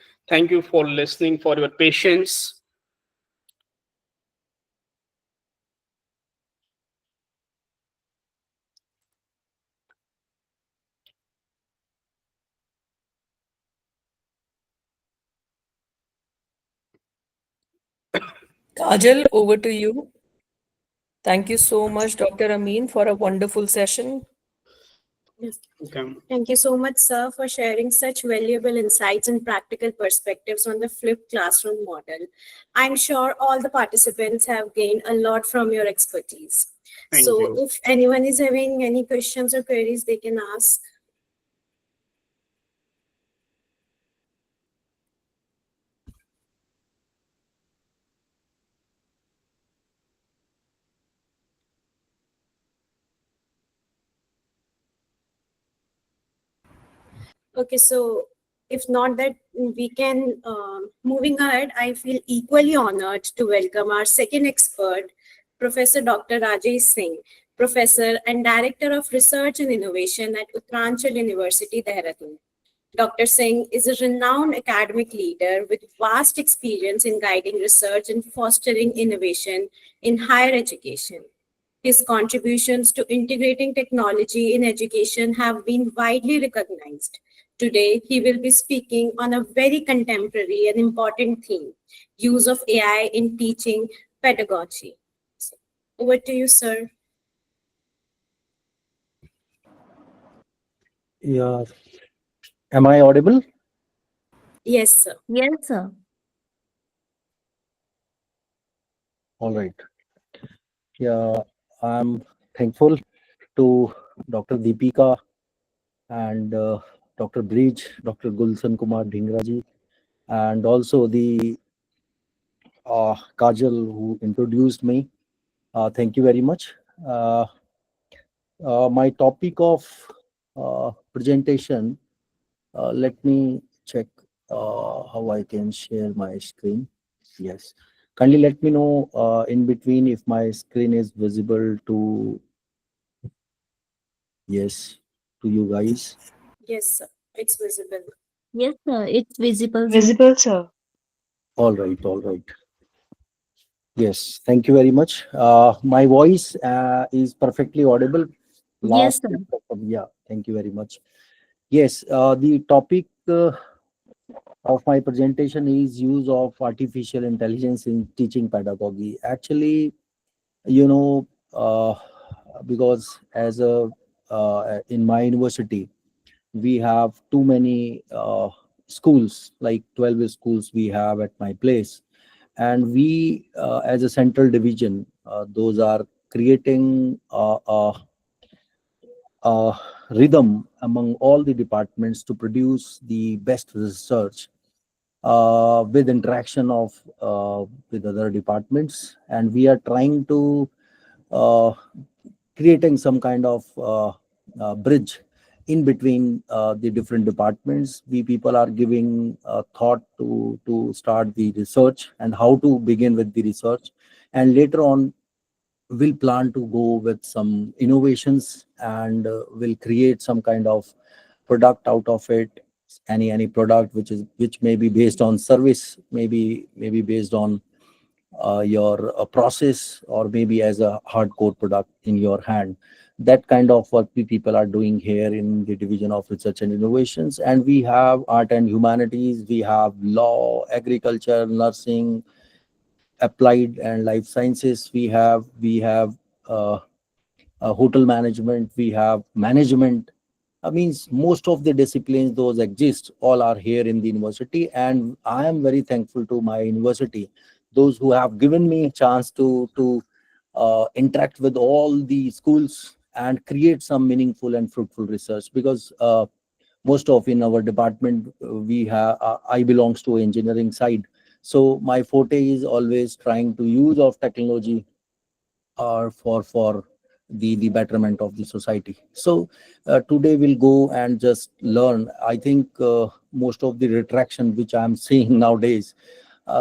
for listening, for your patience. Kajal, over to you. Thank you so much, Dr. Amin, for a wonderful session. Yes. Okay. Thank you so much, sir, for sharing such valuable insights and practical perspectives on the flipped classroom model. I'm sure all the participants have gained a lot from your expertise. Thank So, you. if anyone is having any questions or queries, they can ask. Okay, so if not that, we can, moving ahead, I feel equally honored to welcome our second expert, Professor Dr. Rajesh Singh, Professor and Director of Research and Innovation at Uttaranchal University, Dehradun. Dr. Singh is a renowned academic leader with vast experience in guiding research and fostering innovation in higher education. His contributions to integrating technology in education have been widely recognized. Today, he will be speaking on a very contemporary and important theme, use of AI in teaching pedagogy. So, over to you, sir. Yeah. Am I audible? Yes, sir. Yes, sir. All right. Yeah, I'm thankful to Dr. Deepika and Dr. Breach, Dr. Gulshan Kumar Dhingraji, and also the Kajal who introduced me. Thank you very much. Uh, my topic of presentation, let me check how I can share my screen. Yes. Kindly let me know in between if my screen is visible to, yes, to you guys. Yes, sir. It's visible. Yes, sir. It's visible, sir. Visible, sir. All right, all right. Yes, thank you very much. My voice is perfectly audible. Yes, Last, sir. yeah, thank you very much. Yes, the topic of my presentation is use of artificial intelligence in teaching pedagogy. Actually, you know, because as a in my university, we have too many schools, like 12 schools we have at my place, and we as a central division, those are creating a rhythm among all the departments to produce the best research with interaction of with other departments, and we are trying to uh, creating some kind of bridge in between the different departments. We people are giving thought to start the research and how to begin with the research, and later on we'll plan to go with some innovations, and we'll create some kind of product out of it. Any product which may be based on service, maybe based on your process, or maybe as a hardcore product in your hand. That kind of work we people are doing here in the division of research and innovations. And we have art and humanities, we have law, agriculture, nursing, applied and life sciences. We have uh, hotel management, we have management. I means most of the disciplines those exist all are here in the university, and I am very thankful to my university, those who have given me a chance to interact with all the schools and create some meaningful and fruitful research. Because most of in our department, we have I belongs to engineering side, so my forte is always trying to use of technology or for the betterment of the society. So today we'll go and just learn. I think most of the retraction which I'm seeing nowadays,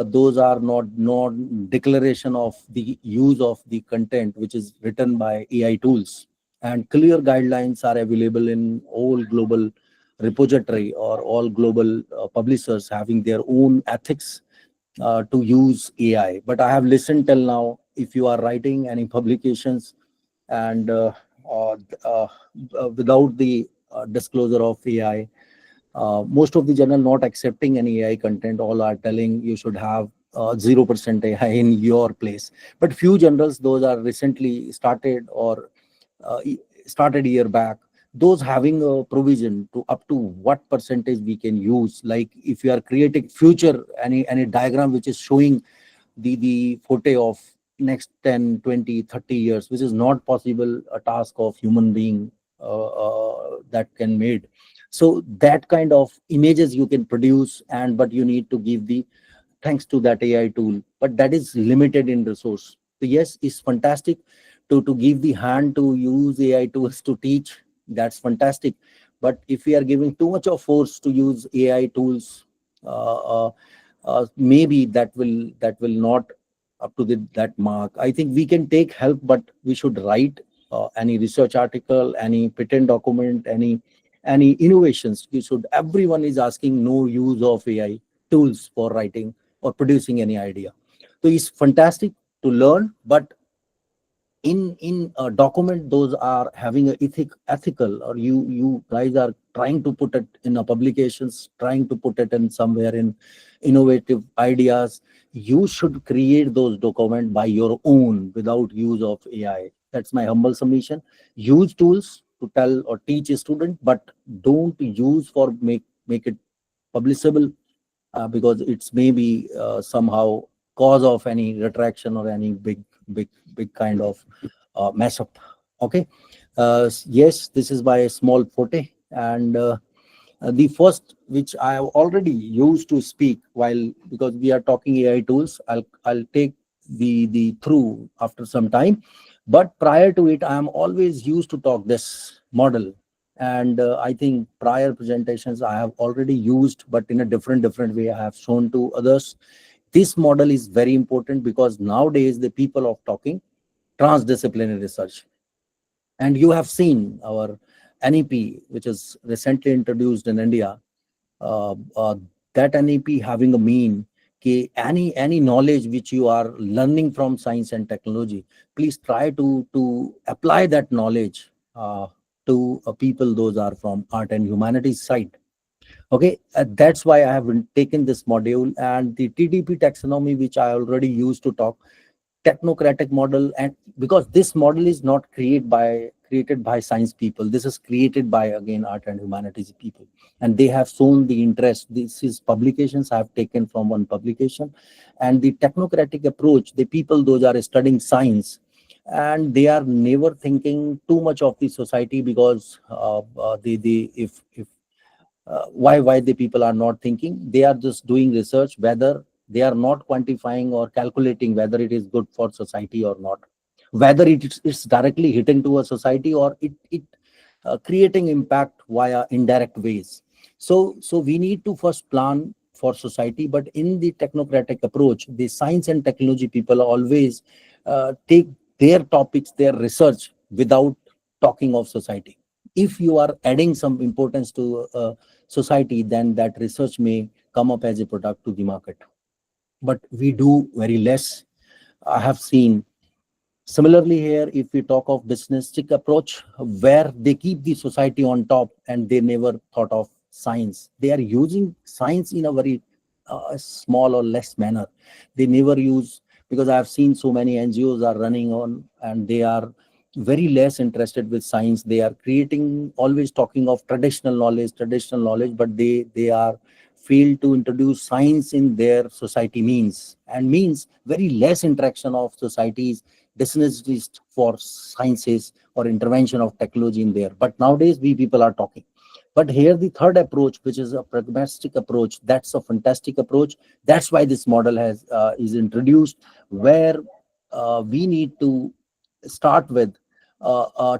those are not declaration of the use of the content which is written by AI tools, and clear guidelines are available in all global repository, or all global publishers having their own ethics to use AI. But I have listened till now, if you are writing any publications and uh, uh, without the disclosure of AI, most of the journal not accepting any AI content. All are telling you should have 0% AI in your place. But few journals, those are recently started or started year back, those having a provision to up to what percentage we can use. Like if you are creating future any diagram which is showing the forte of next 10, 20, 30 years, which is not possible a task of human being that can made. So that kind of images you can produce, and but you need to give the thanks to that AI tool, but that is limited in resource. So yes, it's fantastic to give the hand to use AI tools to teach. That's fantastic. But if we are giving too much of force to use AI tools, uh, uh, maybe that will not up to that mark. I think we can take help, but we should write any research article, any patent document, any innovations. We should. Everyone is asking no use of AI tools for writing or producing any idea. So it's fantastic to learn, but in a document, those are having a ethical, or you guys are trying to put it in a publications, trying to put it in somewhere in innovative ideas. You should create those document by your own without use of AI. That's my humble submission. Use tools to tell or teach a student, but don't use for make it publishable, because it's maybe somehow cause of any retraction or any big kind of mess up. Okay. Yes, this is my small forte, and the first which I have already used to speak, while because we are talking AI tools, I'll take the through after some time. But prior to it, I am always used to talk this model, and I think prior presentations I have already used, but in a different way I have shown to others. This model is very important because nowadays the people of talking transdisciplinary research. And you have seen our NEP, which is recently introduced in India. uh, uh, that NEP having a mean कि any knowledge which you are learning from science and technology, please try to apply that knowledge to people those are from art and humanities side. Okay, that's why I have taken this module, and the TDP taxonomy, which I already used to talk, technocratic model. And because this model is not created by science people, this is created by, again, art and humanities people, and they have shown the interest. This is publications I have taken from one publication. And the technocratic approach, the people those are studying science, and they are never thinking too much of the society, because the if why the people are not thinking, they are just doing research, whether they are not quantifying or calculating whether it is good for society or not, whether it's directly hitting to a society, or it creating impact via indirect ways. So we need to first plan for society. But in the technocratic approach, the science and technology people always take their topics, their research, without talking of society. If you are adding some importance to society, then that research may come up as a product to the market. But we do very less. I have seen. Similarly, here, if we talk of businesstic approach, where they keep the society on top and they never thought of science, they are using science in a very small or less manner. They never use, because I have seen so many NGOs are running on, and they are very less interested with science. They are creating, always talking of traditional knowledge, but they are failed to introduce science in their society means, and means very less interaction of societies, disinterest for sciences or intervention of technology in there. But nowadays we people are talking. But here the third approach, which is a pragmatic approach, that's a fantastic approach. That's why this model has is introduced, where we need to start with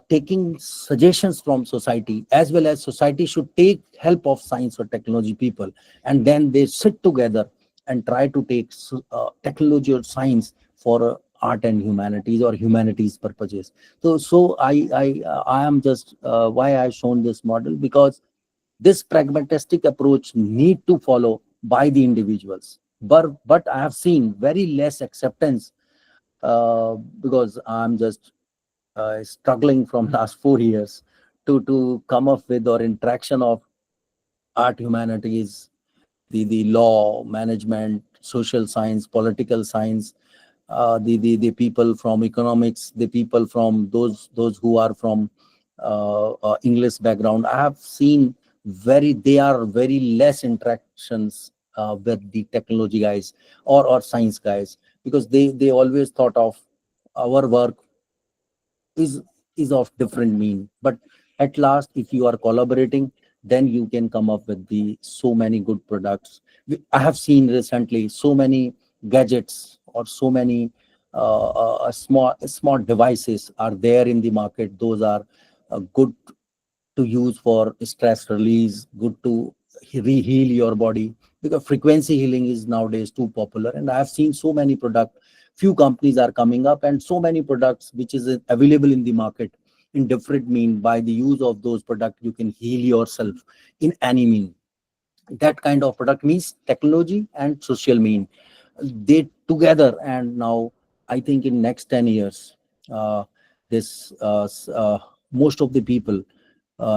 taking suggestions from society, as well as society should take help of science or technology people, and then they sit together and try to take technology or science for art and humanities or humanities purposes. So I am just why I shown this model, because this pragmatistic approach need to follow by the individuals. But I have seen very less acceptance, because I'm just struggling from last 4 years to come up with or interaction of art, humanities, the law, management, social science, political science, the people from economics, the people from those who are from English background. I have seen they are very less interactions with the technology guys or science guys, because they always thought of our work is is of different mean. But at last, if you are collaborating, then you can come up with the so many good products. I have seen recently so many gadgets or so many smart devices are there in the market. Those are good to use for stress release, good to heal your body, because frequency healing is nowadays too popular. And I have seen so many products, few companies are coming up, and so many products which is available in the market in different mean. By the use of those products, you can heal yourself in any mean. That kind of product means technology and social mean, they together. And now I think in next 10 years, this most of the people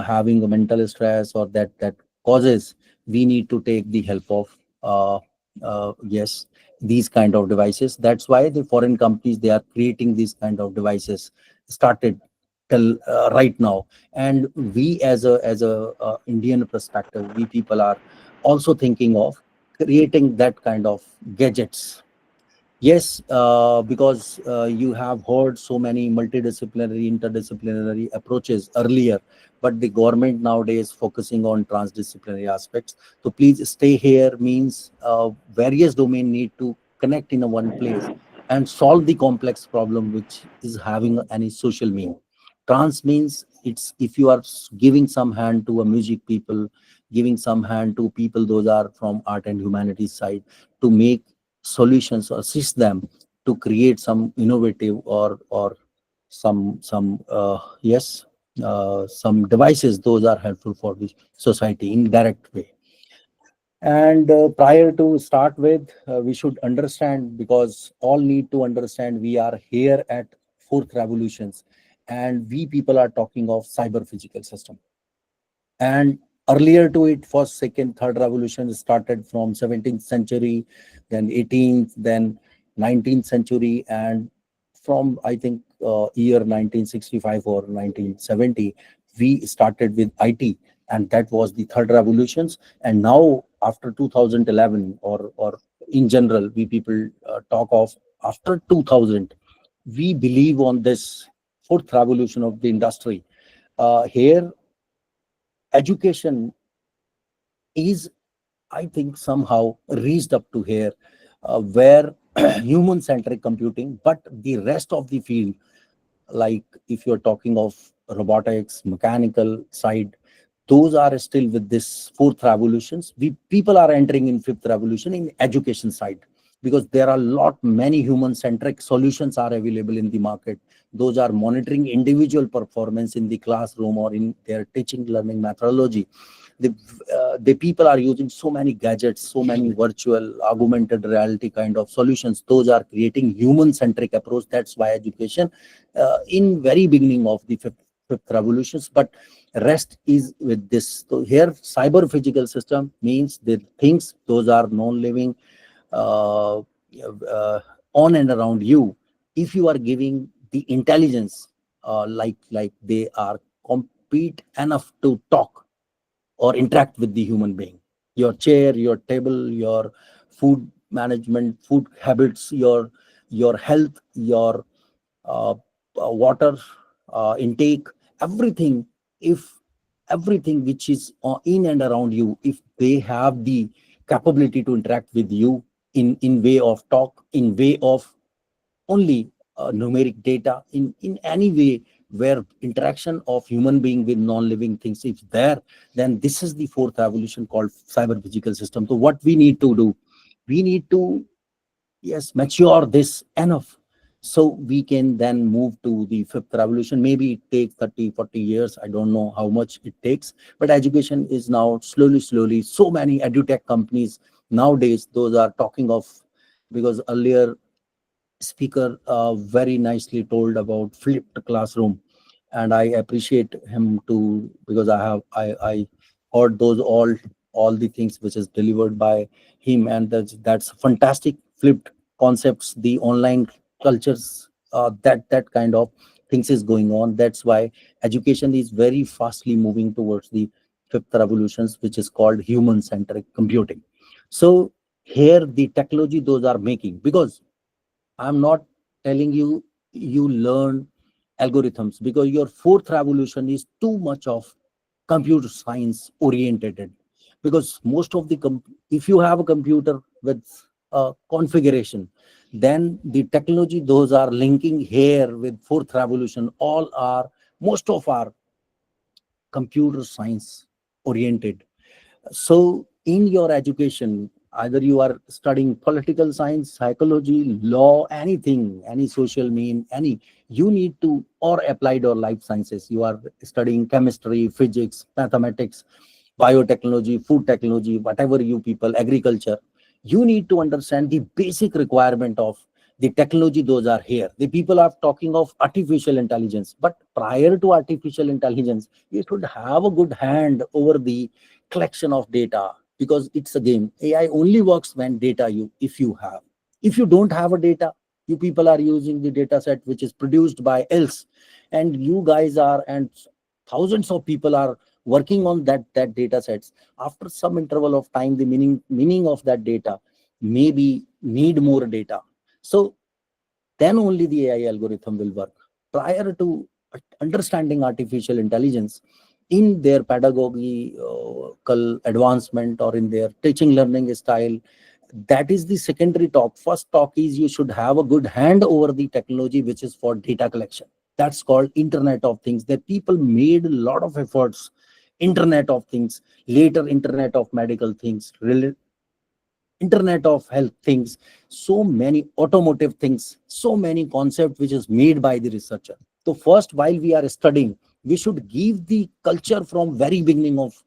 having a mental stress or that causes, we need to take the help of yes, these kind of devices. That's why the foreign companies, they are creating these kind of devices, started till right now. And we as a Indian perspective, we people are also thinking of creating that kind of gadgets. Yes, because you have heard so many multidisciplinary, interdisciplinary approaches earlier, but the government nowadays focusing on transdisciplinary aspects. So please stay here means various domain need to connect in a one place and solve the complex problem which is having any social mean. Trans means it's if you are giving some hand to a music people, giving some hand to people those are from art and humanities side, to make solutions, assist them to create some innovative or some devices those are helpful for the society in direct way. And prior to start with, we should understand, because all need to understand, we are here at fourth revolutions, and we people are talking of cyber physical system. And earlier to it, first, second, third revolution started from 17th century, then 18th, then 19th century, and from I think year 1965 or 1970, we started with IT, and that was the third revolutions. And now after 2011, or in general, we people talk of after 2000, we believe on this fourth revolution of the industry. Here, education is, I think, somehow reached up to here, where human centric computing, but the rest of the field, like if you're talking of robotics, mechanical side, those are still with this fourth revolutions. We people are entering in fifth revolution in education side, because there are many human centric solutions are available in the market. Those are monitoring individual performance in the classroom or in their teaching learning methodology. The people are using so many gadgets, so many virtual augmented reality kind of solutions. Those are creating human centric approach. That's why education in very beginning of the fifth revolutions, but rest is with this. So here, cyber physical system means the things those are non-living, on and around you. If you are giving the intelligence, like they are compete enough to talk or interact with the human being, your chair, your table, your food management, food habits, your health, your uh, water intake, everything. If everything which is in and around you, if they have the capability to interact with you in way of talk, in way of only numeric data, in any way where interaction of human being with non-living things is there, then this is the fourth revolution called cyber physical system. So what we need to do, we need to, yes, mature this enough, so we can then move to the fifth revolution. Maybe it takes 30-40 years, I don't know how much it takes, but education is now slowly, so many edutech companies nowadays, those are talking of, because earlier speaker very nicely told about flipped classroom, and I appreciate him too, because I heard those all the things which is delivered by him, and that's fantastic. Flipped concepts, the online cultures, that kind of things is going on. That's why education is very fastly moving towards the fifth revolutions, which is called human centric computing. So here the technology those are making, because I'm not telling you you learn algorithms, because your fourth revolution is too much of computer science oriented. Because most of the if you have a computer with configuration, then the technology those are linking here with fourth revolution all are, most of our computer science oriented. So in your education, either you are studying political science, psychology, law, anything, any social mean, any, you need to, or applied or life sciences, you are studying chemistry, physics, mathematics, biotechnology, food technology, whatever you people, agriculture, you need to understand the basic requirement of the technology those are here. The people are talking of artificial intelligence, but prior to artificial intelligence, you should have a good hand over the collection of data, because it's a game. AI only works when data you, if you have. If you don't have a data, you people are using the data set which is produced by else, and you guys are, and thousands of people are working on that data sets. After some interval of time, the meaning of that data maybe need more data. So then only the AI algorithm will work. Prior to understanding artificial intelligence in their pedagogical advancement or in their teaching learning style, that is the secondary talk. First talk is you should have a good hand over the technology which is for data collection. That's called Internet of Things. That people made a lot of efforts. Internet of Things, later Internet of Medical Things, Internet of health things, so many automotive things, so many concepts which is made by the researcher. So first, while we are studying, we should give the culture from very beginning of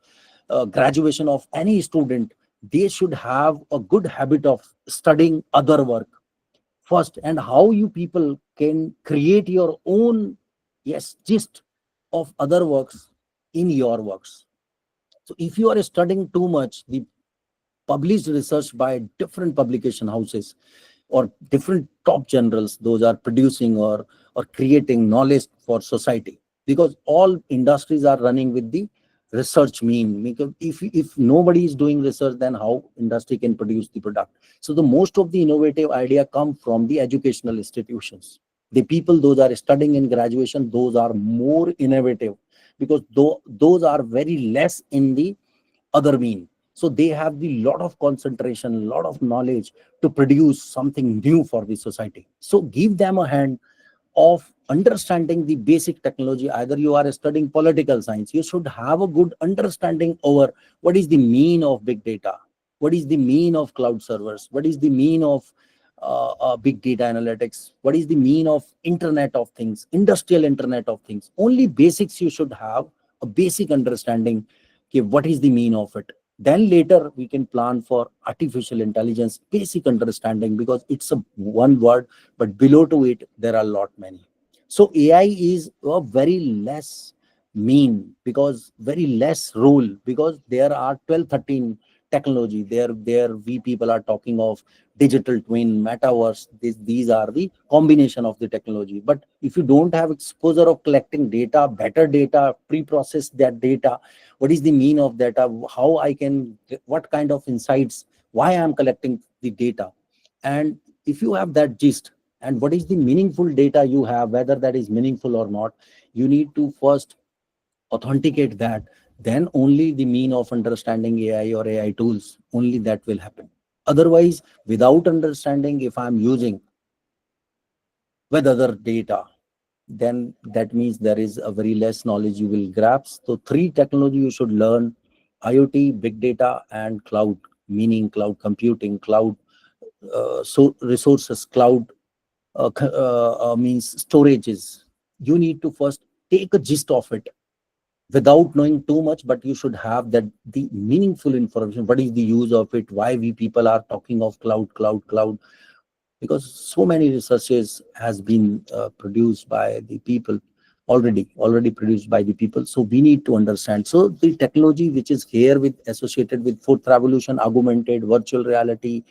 graduation of any student. They should have a good habit of studying other work first, and how you people can create your own, yes, gist of other works in your works. So if you are studying too much the published research by different publication houses or different top generals, those are producing or creating knowledge for society, because all industries are running with the research mean. Because if nobody is doing research, then how industry can produce the product? So the most of the innovative idea come from the educational institutions. The people those are studying in graduation, those are more innovative, because those are very less in the other mean. So they have the lot of concentration, lot of knowledge to produce something new for the society. So give them a hand of understanding the basic technology. Either you are studying political science, you should have a good understanding over what is the mean of big data, what is the mean of cloud servers, what is the mean of big data analytics, what is the mean of internet of things, industrial internet of things. Only basics you should have, a basic understanding. Okay, what is the mean of it? Then later we can plan for artificial intelligence, basic understanding, because it's a one word, but below to it there are a lot many. So AI is a very less mean, because very less role, because there are 12 13 technology there we people are talking of digital twin, metaverse. These are the combination of the technology. But if you don't have exposure of collecting data, better data, pre-process that data, what is the mean of data, how I can, what kind of insights, why I'm collecting the data, and if you have that gist, and what is the meaningful data you have, whether that is meaningful or not, you need to first authenticate that. Then only the mean of understanding AI or AI tools, only that will happen. Otherwise, without understanding, if I'm using with other data, then that means there is a very less knowledge you will grasp. So three technology you should learn: IoT, big data, and cloud, meaning cloud computing, cloud so resources, cloud means storages. You need to first take a gist of it without knowing too much, but you should have that the meaningful information. What is the use of it? Why we people are talking of cloud? Because so many researches has been produced by the people, already produced by the people. So we need to understand. So the technology which is here with associated with fourth revolution, augmented virtual reality,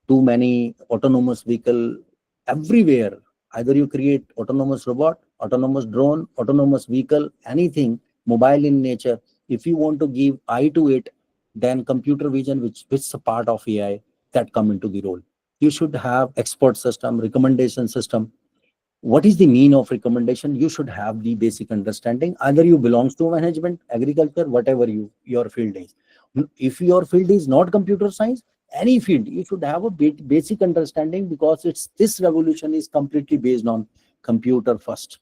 too many autonomous vehicle everywhere. Either you create autonomous robot, autonomous drone, autonomous vehicle, anything mobile in nature. If you want to give eye to it, then computer vision, which is a part of AI, that come into the role. You should have expert system, recommendation system. What is the mean of recommendation? You should have the basic understanding. Either you belongs to management, agriculture, whatever your field is. If your field is not computer science, any field, you should have a basic understanding, because it's this revolution is completely based on computer first.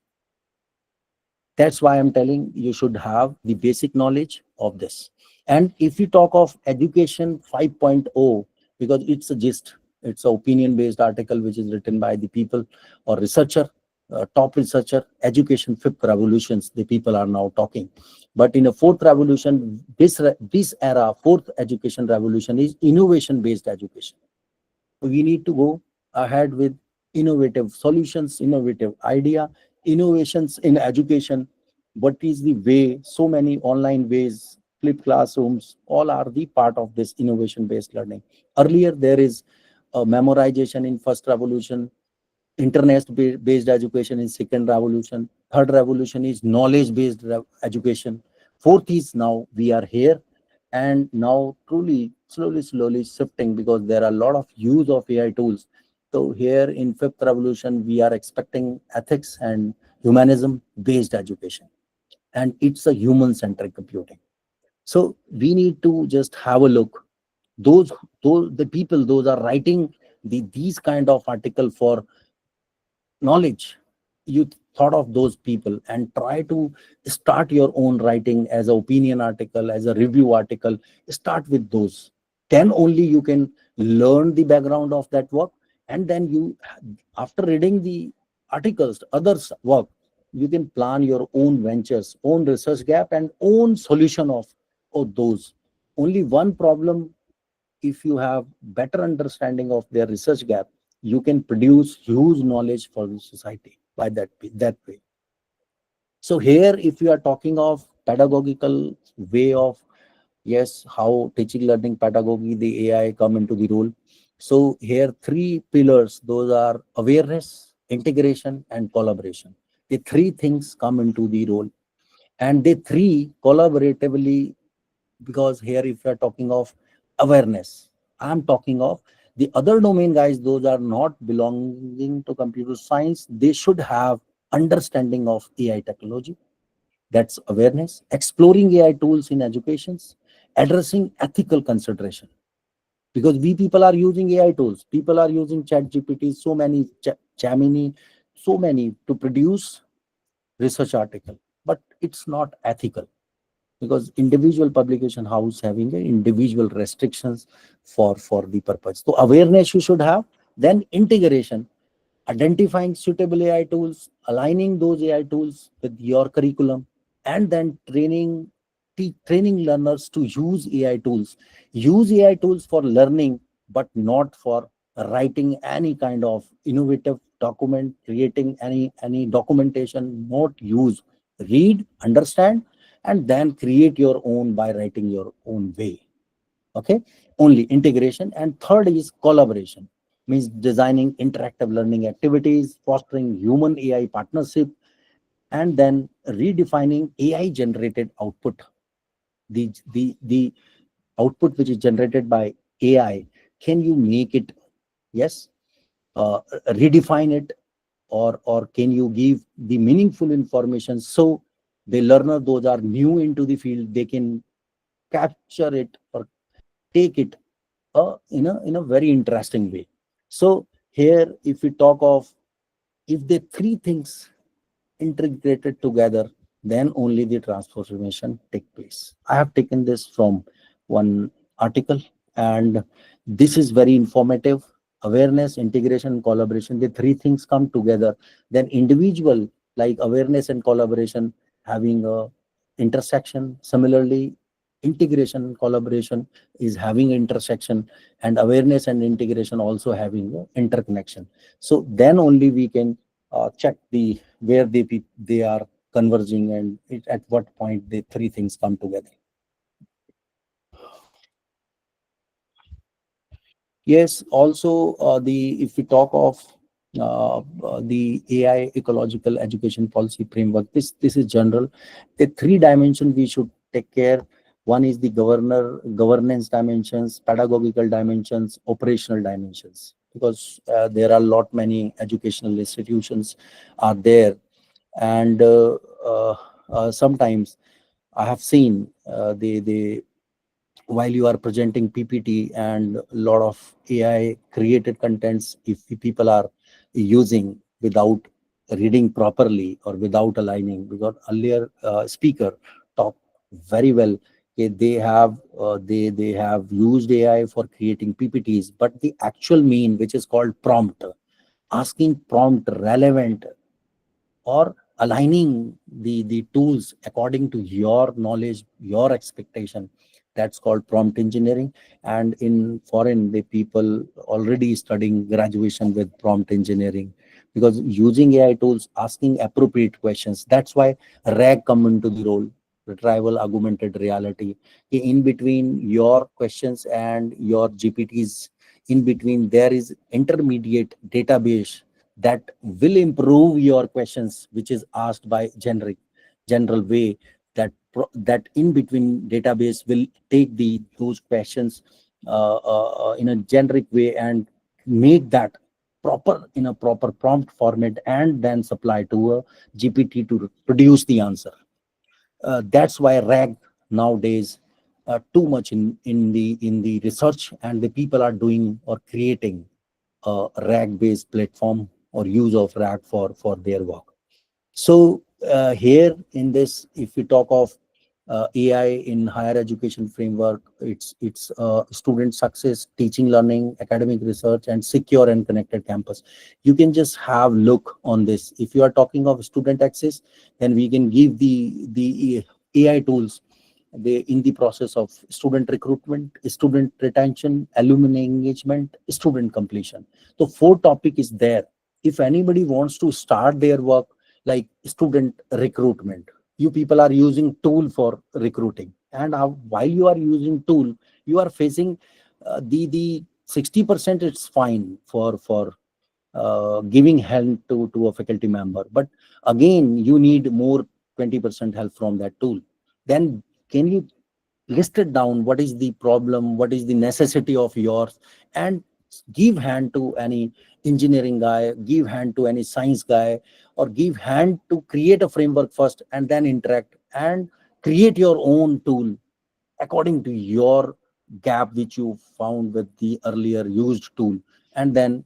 That's why I'm telling you should have the basic knowledge of this. And if you talk of education 5.0, because it's a gist, it's an opinion based article which is written by the people or researcher, top researcher. Education fifth revolutions, the people are now talking. But in a fourth revolution, this era, fourth education revolution, is innovation based education. We need to go ahead with innovative solutions, innovative idea, innovations in education. What is the way? So many online ways, flip classrooms, all are the part of this innovation based learning. Earlier there is memorization in first revolution, internet based education in second revolution, third revolution is knowledge based education, fourth is now we are here. And now truly slowly shifting, because there are a lot of use of AI tools. So here in fifth revolution we are expecting ethics and humanism based education, and it's a human centric computing. So we need to just have a look. Those the people those are writing these kind of article for knowledge, you thought of those people and try to start your own writing as an opinion article, as a review article. Start with those. Then only you can learn the background of that work, and then you, after reading the articles, others work, you can plan your own ventures, own research gap, and own solution of those. Only one problem, if you have better understanding of their research gap, you can produce huge knowledge for the society by that way. So here, if you are talking of pedagogical way of, yes, how teaching learning pedagogy, the AI come into the role. So here three pillars, those are awareness, integration, and collaboration. The three things come into the role, and they three collaboratively, because here if you are talking of awareness, I'm talking of the other domain guys, those are not belonging to computer science, they should have understanding of AI technology. That's awareness. Exploring AI tools in educations, addressing ethical consideration, because we people are using AI tools, people are using chat GPT, so many Gemini, so many to produce research article, but it's not ethical, because individual publication house having a individual restrictions for the purpose. So awareness you should have, then integration, identifying suitable AI tools, aligning those AI tools with your curriculum, and then training learners to use AI tools. Use AI tools for learning, but not for writing any kind of innovative document, creating any documentation. Not use, read, understand, and then create your own by writing your own way. Okay, only integration. And third is collaboration, means designing interactive learning activities, fostering human AI partnership, and then redefining AI generated output. The output which is generated by AI, can you make it, yes, redefine it, or can you give the meaningful information, so the learner, those are new into the field, they can capture it or take it in a very interesting way. So here, if we talk of, if the three things integrated together, then only the transformation take place. I have taken this from one article, and this is very informative. Awareness, integration, and collaboration, the three things come together, then individual, like awareness and collaboration having a intersection. Similarly, integration and collaboration is having intersection, and awareness and integration also having a interconnection. So then only we can check the where they are converging, and at what point the three things come together. Yes, also the if we talk of the AI ecological education policy framework, this is general. The three dimensions we should take care. One is the governance dimensions, pedagogical dimensions, operational dimensions, because there are a lot many educational institutions are there, and sometimes I have seen they while you are presenting PPT and a lot of AI created contents, if the people are using without reading properly or without aligning, because earlier speaker talked very well. They have used AI for creating PPTs, but the actual mean, which is called prompt, asking prompt relevant or aligning the tools according to your knowledge, your expectation, that's called prompt engineering. And in foreign, the people already studying graduation with prompt engineering, because using AI tools, asking appropriate questions, that's why RAG come into the role, retrieval augmented reality. In between your questions and your GPTs, in between there is intermediate database that will improve your questions, which is asked by general way. That in between database will take those questions in a generic way and make that proper in a proper prompt format, and then supply to a GPT to produce the answer. That's why RAG nowadays too much in the research, and the people are doing or creating a RAG based platform or use of RAG for their work. So here in this, if we talk of AI in higher education framework. It's student success, teaching, learning, academic research, and secure and connected campus. You can just have look on this. If you are talking of student access, then we can give the AI tools. They in the process of student recruitment, student retention, alumni engagement, student completion. So four topic is there. If anybody wants to start their work like student recruitment, you people are using tool for recruiting, and while you are using tool, you are facing the 60% it's fine for giving hand to a faculty member, but again you need more 20% help from that tool. Then can you list it down, what is the problem, what is the necessity of yours, and give hand to any engineering guy, give hand to any science guy, or give hand to create a framework first and then interact and create your own tool according to your gap which you found with the earlier used tool, and then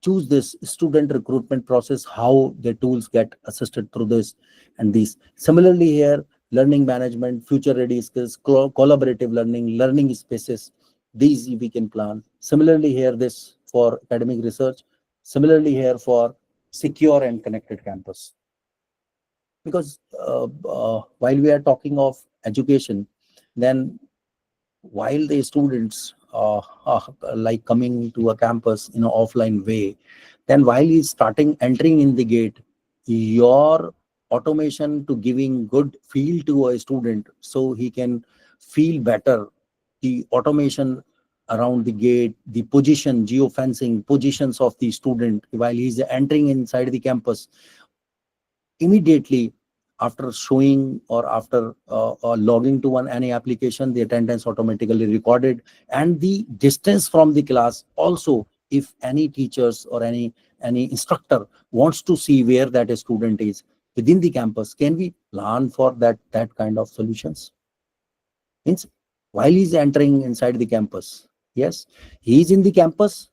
choose this student recruitment process, how the tools get assisted through this and these. Similarly here, learning management, future ready skills, collaborative learning spaces, these we can plan. Similarly here, this for academic research. Similarly here for secure and connected campus. Because while we are talking of education, then while the students are like coming to a campus in an offline way, then while he's starting entering in the gate, your automation to giving good feel to a student so he can feel better, the automation around the gate, the position, geofencing positions of the student while he's entering inside the campus, immediately after showing or after logging to any application, the attendance automatically recorded, and the distance from the class also. If any teachers or any instructor wants to see where that student is within the campus, can we plan for that kind of solutions? Means while he's entering inside the campus, yes, he is in the campus,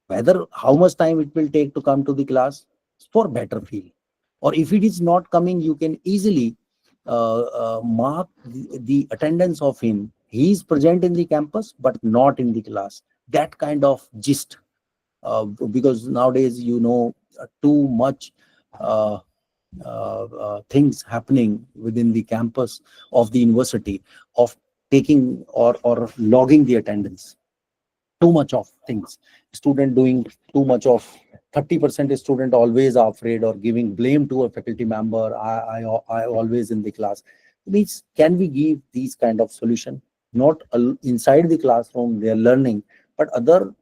whether how much time it will take to come to the class for better feel, or if it is not coming, you can easily mark the attendance of him. He is present in the campus but not in the class, that kind of gist. Because nowadays too much uh, things happening within the campus of the university, of taking or logging the attendance, too much of things, student doing too much of 30% student always are afraid or giving blame to a faculty member. I always in the class. Means can we give these kind of solution, not inside the classroom they are learning, but other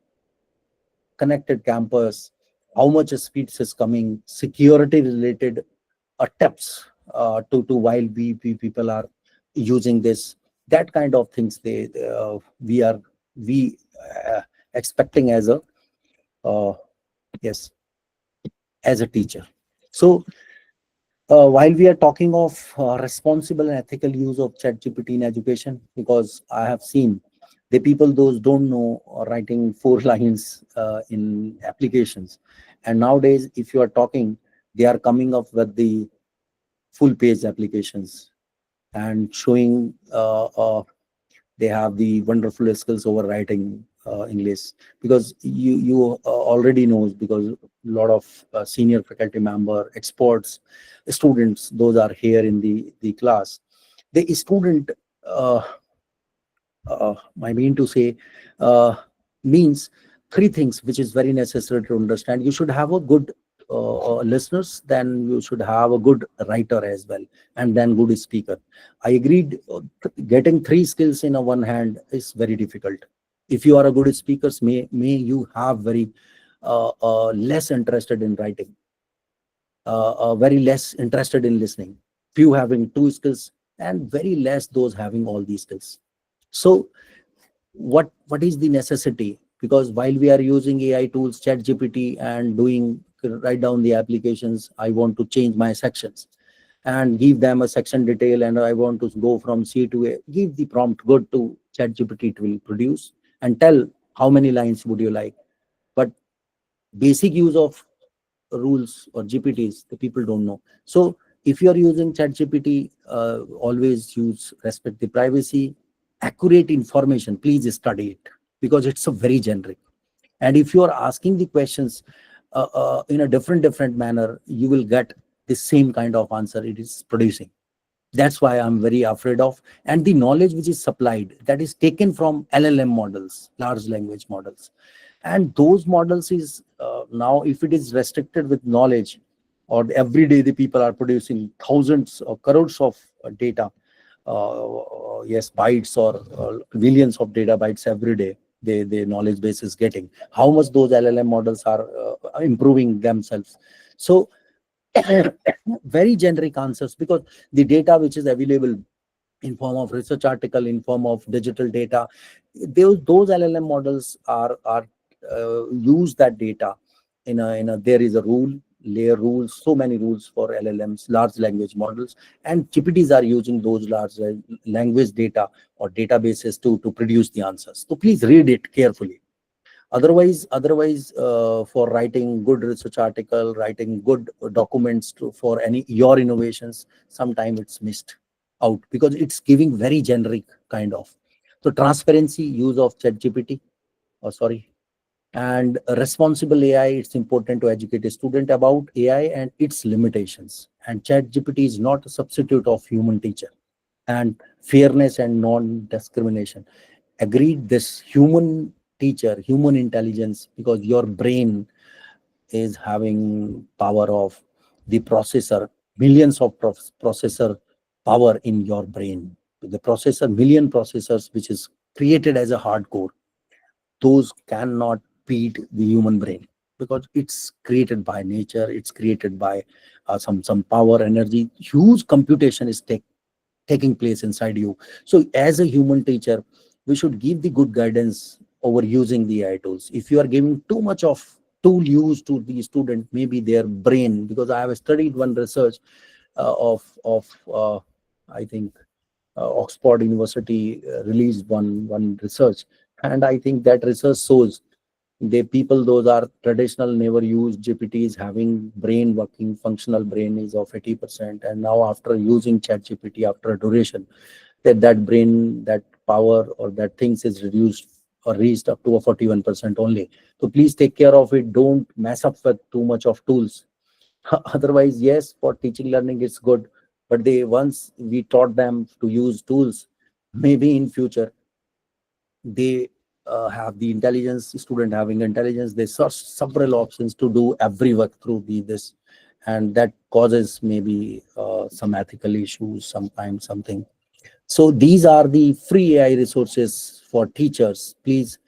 connected campus, how much speeds is coming, security related tips to while we people are using this, that kind of things we expecting as a yes, as a teacher. So while we are talking of responsible and ethical use of ChatGPT in education, because I have seen the people those don't know writing 4 lines in applications, and nowadays if you are talking, they are coming up with the full page applications and showing they have the wonderful skills over writing English, because you already knows, because a lot of senior faculty member, experts, students, those are here in the class. The student, I mean to say, means three things which is very necessary to understand. You should have a good listeners, then you should have a good writer as well, and then good speaker. I agreed, getting three skills in a one hand is very difficult. If you are a good speaker, may you have very less interested in writing, very less interested in listening, few having two skills and very less those having all these skills. So what is the necessity? Because while we are using AI tools, chat gpt, and doing write down the applications, I want to change my sections and give them a section detail, and I want to go from C to A, give the prompt good to chat gpt, it will produce and tell how many lines would you like. But basic use of rules or gpts, the people don't know. So If you are using ChatGPT, always use respect the privacy, accurate information. Please study it because it's a very generic. And if you are asking the questions in a different manner, you will get the same kind of answer it is producing. That's why I'm very afraid of. And the knowledge which is supplied, that is taken from LLM models, large language models. And those models is now, if it is restricted with knowledge, or every day the people are producing thousands or crores of data, yes, bytes or billions of data bytes every day, the knowledge base is getting. How much those LLM models are improving themselves. So very generic answers, because the data which is available in form of research article, in form of digital data, those LLM models are use that data in a there is a rule, layer rules, so many rules for LLMs, large language models, and GPTs are using those large language data or databases to produce the answers. So please read it carefully. Otherwise, for writing good research article, writing good documents for any your innovations, sometimes it's missed out because it's giving very generic kind of. So transparency, use of ChatGPT, and responsible AI. It's important to educate a student about AI and its limitations. And ChatGPT is not a substitute of human teacher. And fairness and non-discrimination. Agreed, this human teacher, human intelligence, because your brain is having power of the processor, millions of processor power in your brain. The processor, million processors, which is created as a hardcore, those cannot beat the human brain because it's created by nature. It's created by some power, energy, huge computation is taking place inside you. So as a human teacher, we should give the good guidance over using the AI tools. If you are giving too much of tool use to the student, maybe their brain, because I have studied one research of I think Oxford University released one research, and I think that research shows the people those are traditional, never used GPTs, having brain working, functional brain is of 80%, and now after using ChatGPT, after a duration, that brain, that power or that things is reduced or reached up to a 41% only. So please take care of it. Don't mess up with too much of tools. Otherwise, yes, for teaching learning it's good, but they once we taught them to use tools, maybe in future they have the intelligence, student having intelligence, they search several options to do every work through this, and that causes maybe some ethical issues, sometimes something. So these are the free AI resources for teachers. Please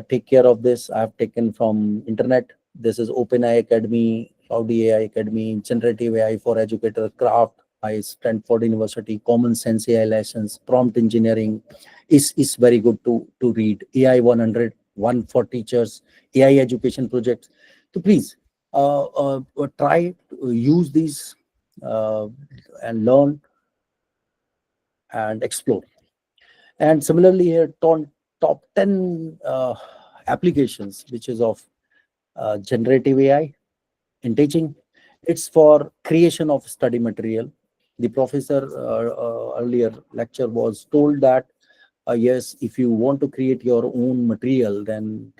take care of this. I have taken from internet. This is OpenAI Academy, Cloudy AI Academy, Generative AI for Educator, Craft by Stanford University, Common Sense AI lessons, prompt engineering is very good to read. AI 100, one for teachers, AI education projects. So please try to use these and learn and explore. And similarly here, top 10 applications which is of generative AI in teaching. It's for creation of study material. The professor earlier lecture was told that yes, if you want to create your own material, then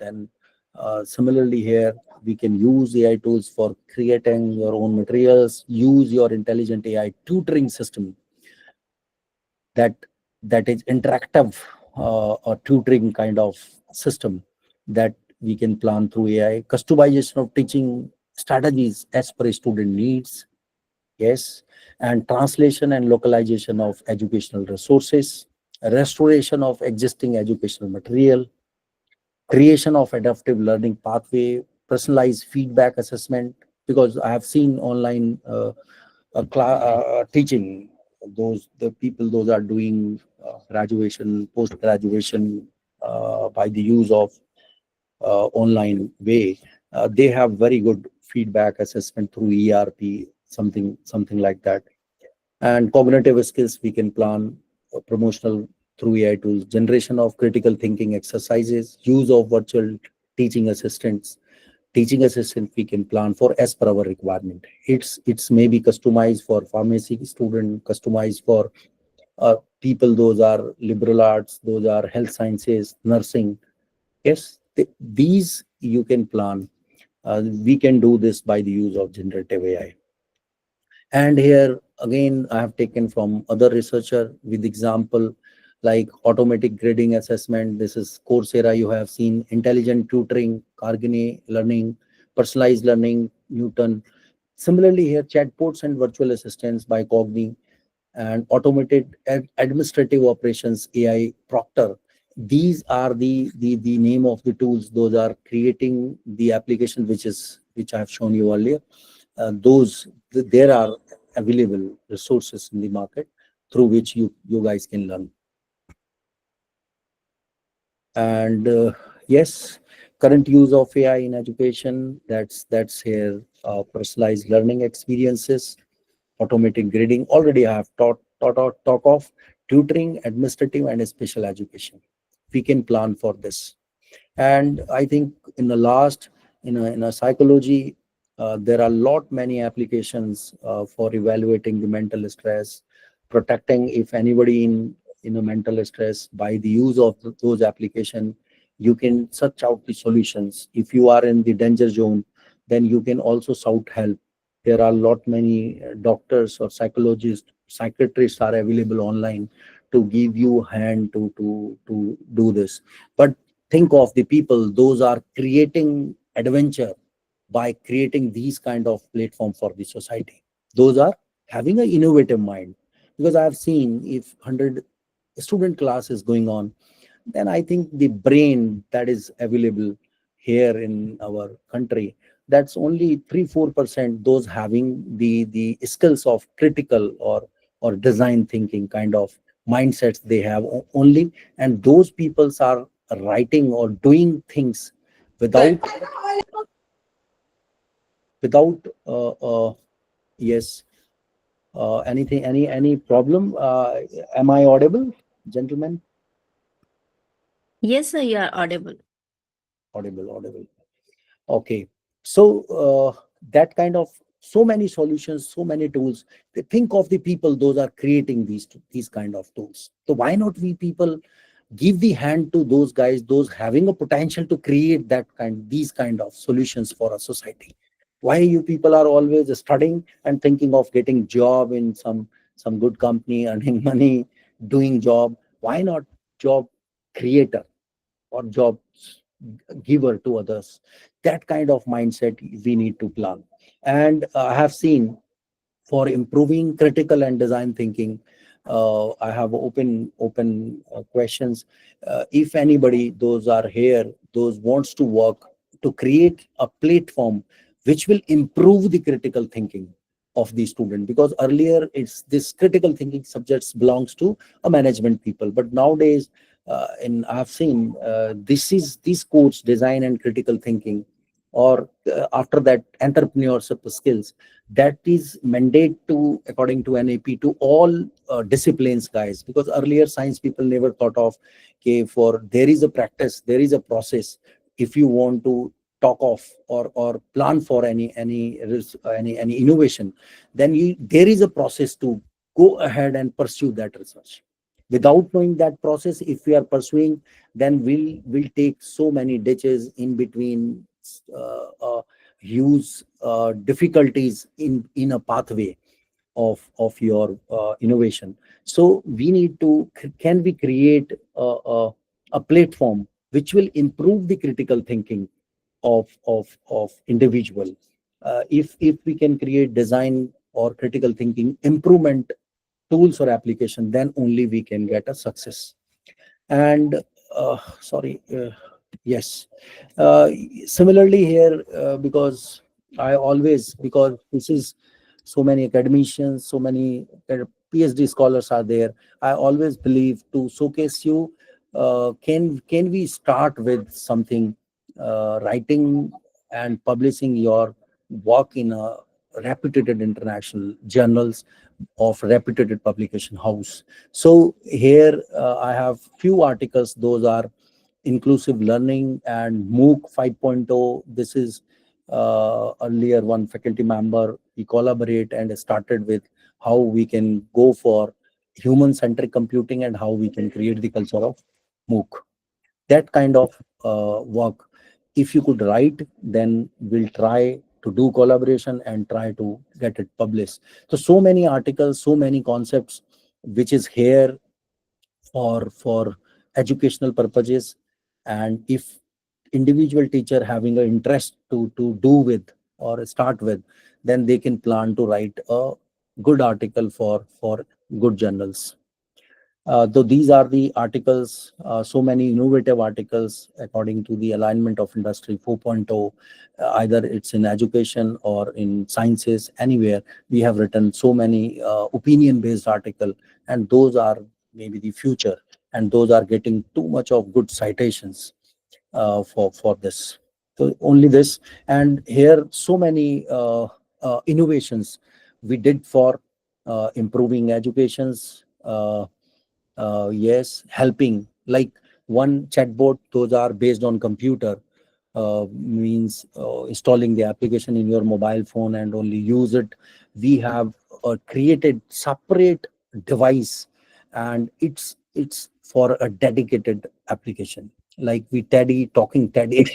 similarly here we can use AI tools for creating your own materials. Use your intelligent AI tutoring system that is interactive or tutoring kind of system that we can plan through AI. Customization of teaching strategies as per student needs, yes, and translation and localization of educational resources, restoration of existing educational material, creation of adaptive learning pathway, personalized feedback assessment, because I have seen online teaching, the people those are doing graduation, post graduation by the use of online way, they have very good feedback assessment through ERP, something like that. And cognitive skills we can plan promotional through AI tools, generation of critical thinking exercises, use of virtual teaching assistants, teaching assistant we can plan for as per our requirement. It's maybe customized for pharmacy student, customized for people, those are liberal arts, those are health sciences, nursing. Yes, these you can plan. We can do this by the use of generative AI. And here again, I have taken from other researcher with example like automatic grading assessment. This is Coursera. You have seen intelligent tutoring, Cargine learning, personalized learning, Newton. Similarly, here chatbots and virtual assistants by Cogni, and automated administrative operations AI Proctor. These are the name of the tools. Those are creating the application which I have shown you earlier. There are available resources in the market through which you guys can learn. And yes, current use of AI in education, that's here. Personalized learning experiences, automatic grading. Already I have talk of tutoring, administrative, and special education. We can plan for this. And I think in the last, in a psychology, there are lot many applications for evaluating the mental stress, protecting if anybody in a mental stress. By the use of those application, you can search out the solutions. If you are in the danger zone, then you can also shout help. There are lot many doctors or psychologists, psychiatrists are available online to give you hand to do this. But think of the people, those are creating adventure by creating these kind of platform for the society. Those are having an innovative mind. Because I have seen, if 100 student class is going on, then I think the brain that is available here in our country, that's only 3-4% those having the skills of critical or design thinking kind of mindsets they have only. And those peoples are writing or doing things without yes, anything, any problem. Am I audible, gentlemen? Yes, sir, you are audible. Audible. Okay. So that kind of, so many solutions, so many tools. They think of the people, those are creating these kind of tools. So why not we people give the hand to those guys, those having a potential to create these kind of solutions for a society? Why you people are always studying and thinking of getting job in some good company, earning money, doing job? Why not job creator or job giver to others? That kind of mindset we need to plan. And I have seen, for improving critical and design thinking, I have open questions. If anybody, those are here, those wants to work to create a platform which will improve the critical thinking of the student, because earlier it's this critical thinking subjects belongs to a management people, but nowadays and I have seen this course, design and critical thinking, or after that entrepreneurship skills, that is mandate to, according to NAP, to all disciplines, guys. Because earlier science people never thought of, okay, for there is a practice, there is a process. If you want to talk of or plan for any innovation, then there is a process to go ahead and pursue that research. Without knowing that process, if we are pursuing, then we'll take so many ditches in between, huge difficulties in a pathway of your innovation. So we need to, can we create a platform which will improve the critical thinking of individual? If we can create design or critical thinking improvement tools or application, then only we can get a success. And sorry, yes, uh, similarly here, because because this is so many academicians, so many PhD scholars are there, I always believe to showcase you, can we start with something, writing and publishing your work in a reputed international journals of reputed publication house. So here I have few articles. Those are inclusive learning and MOOC 5.0. This is Earlier, one faculty member, we collaborate and started with how we can go for human-centric computing and how we can create the culture of MOOC. That kind of work, if you could write, then we'll try to do collaboration and try to get it published. So many articles, so many concepts which is here for educational purposes. And if individual teacher having an interest to do with or start with, then they can plan to write a good article for good journals. Though these are the articles, so many innovative articles according to the alignment of industry 4.0, either it's in education or in sciences, anywhere we have written so many opinion based article, and those are maybe the future, and those are getting too much of good citations for this. So only this, and here so many innovations we did for improving educations. Yes, helping, like one chatbot, those are based on computer, means installing the application in your mobile phone and only use it. We have created separate device, and it's for a dedicated application, like we Teddy, talking Teddy.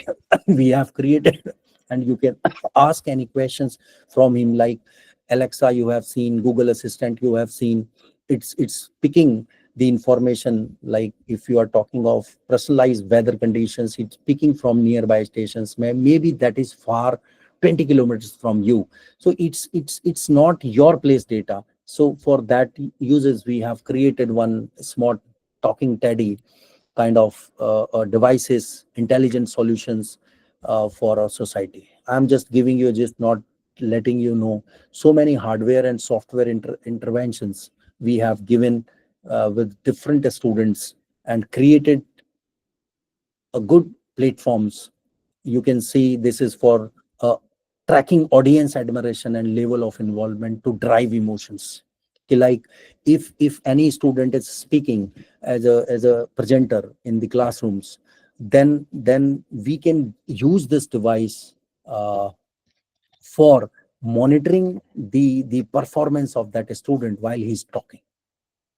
We have created, and you can ask any questions from him, like Alexa, you have seen, Google Assistant, you have seen. It's picking the information, like if you are talking of personalized weather conditions, it's picking from nearby stations. Maybe that is far 20 kilometers from you, so it's not your place data. So for that uses, we have created one smart talking Teddy kind of devices, intelligent solutions for our society. I'm just giving you, just not letting you know, so many hardware and software interventions we have given with different students and created a good platforms. You can see this is for tracking audience admiration and level of involvement to drive emotions. Okay, like if any student is speaking as a presenter in the classrooms, then we can use this device for monitoring the performance of that student while he's talking.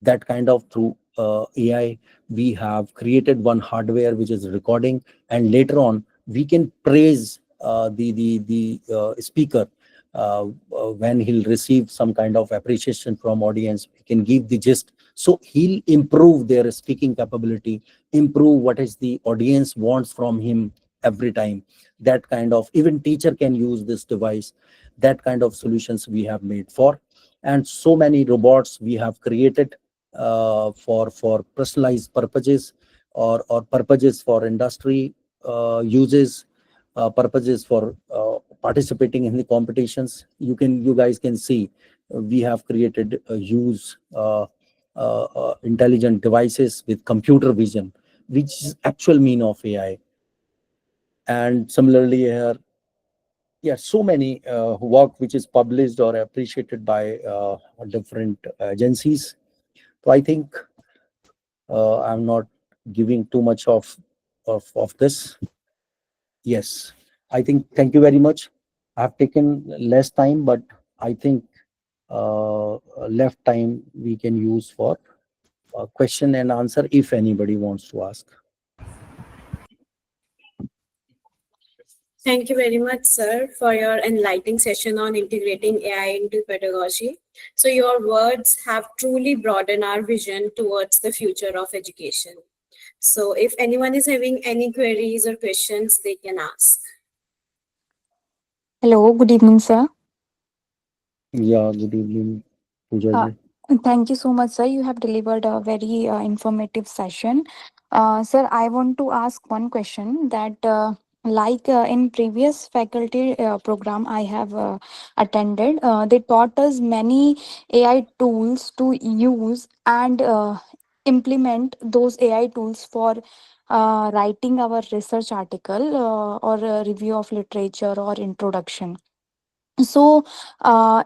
That kind of, through AI, we have created one hardware which is recording, and later on we can praise the speaker when he'll receive some kind of appreciation from audience. We can give the gist, so he'll improve their speaking capability, improve what is the audience wants from him every time. That kind of, even teacher can use this device. That kind of solutions we have made for. And so many robots we have created for personalized purposes, or purposes for industry uses, purposes for participating in the competitions. You guys can see we have created use intelligent devices with computer vision, which is actual mean of AI. And similarly here, yeah, so many work which is published or appreciated by different agencies. So I think I'm not giving too much of this. Yes, I think, thank you very much. I've taken less time, but I think left time we can use for question and answer if anybody wants to ask. Thank you very much, sir, for your enlightening session on integrating AI into pedagogy. So your words have truly broadened our vision towards the future of education. So if anyone is having any queries or questions, they can ask. Hello, good evening, sir. Yeah, good evening, Pooja Uh, ji. Thank you so much, sir. You have delivered a very informative session. Sir, I want to ask one question that, in previous faculty program I have attended, they taught us many AI tools to use and implement those AI tools for writing our research article or a review of literature or introduction. So,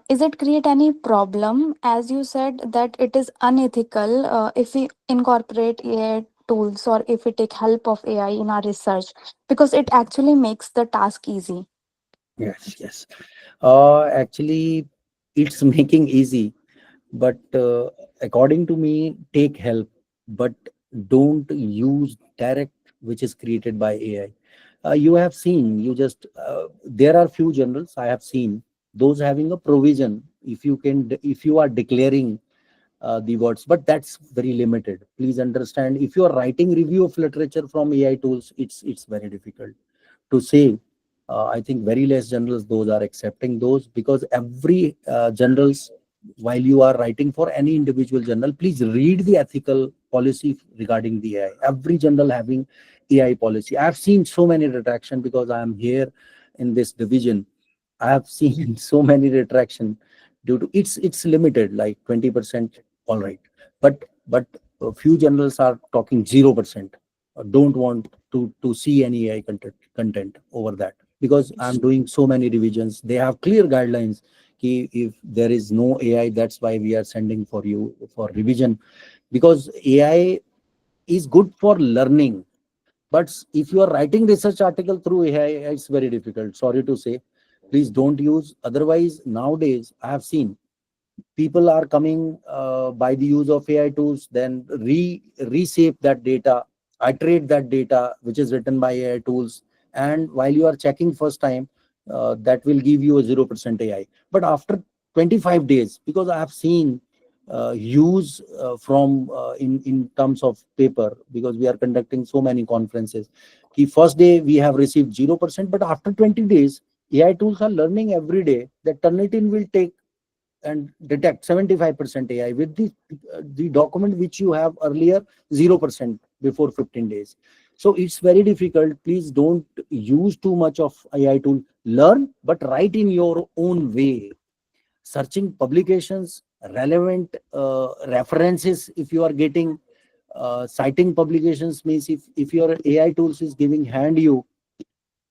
is it create any problem, as you said that it is unethical if we incorporate AI tools or if we take help of AI in our research, because it actually makes the task easy. Yes, yes. Actually, it's making easy, but according to me, take help, but don't use direct, which is created by AI. You have seen, there are few journals I have seen, those having a provision. If you are declaring the words, but that's very limited. Please understand, if you are writing review of literature from AI tools, it's very difficult to say. I think very less journals those are accepting those, because every journals, while you are writing for any individual journal, please read the ethical policy regarding the AI. Every journal having AI policy. I have seen so many retraction because I am here in this division. I have seen so many retraction due to it's limited, like 20%. All right, but a few journals are talking 0%. Don't want to see any AI content over that, because I'm doing so many revisions. They have clear guidelines. If there is no AI, that's why we are sending for you for revision, because AI is good for learning. But if you are writing research article through AI, it's very difficult. Sorry to say, please don't use. Otherwise, nowadays I have seen people are coming by the use of AI tools, then reshape that data, iterate that data which is written by AI tools, and while you are checking first time, that will give you a 0% AI. But after 25 days, because I have seen use from in terms of paper, because we are conducting so many conferences. The first day we have received 0%, but after 20 days, AI tools are learning every day that Turnitin will take and detect 75% AI with the document which you have earlier 0% before 15 days. So it's very difficult. Please don't use too much of AI tool. Learn, but write in your own way. Searching publications, relevant references. If you are getting citing publications, means if your AI tools is giving hand you,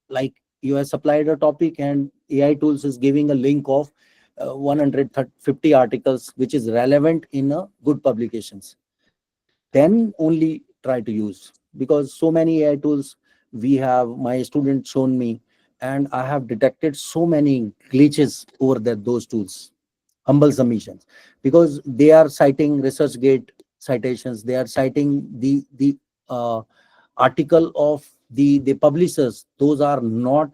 like you have supplied a topic and AI tools is giving a link of 150 articles which is relevant in a good publications, then only try to use. Because so many AI tools, we have my student shown me, and I have detected so many glitches over those tools. Humble submissions, because they are citing researchgate citations, they are citing the article of the publishers. Those are not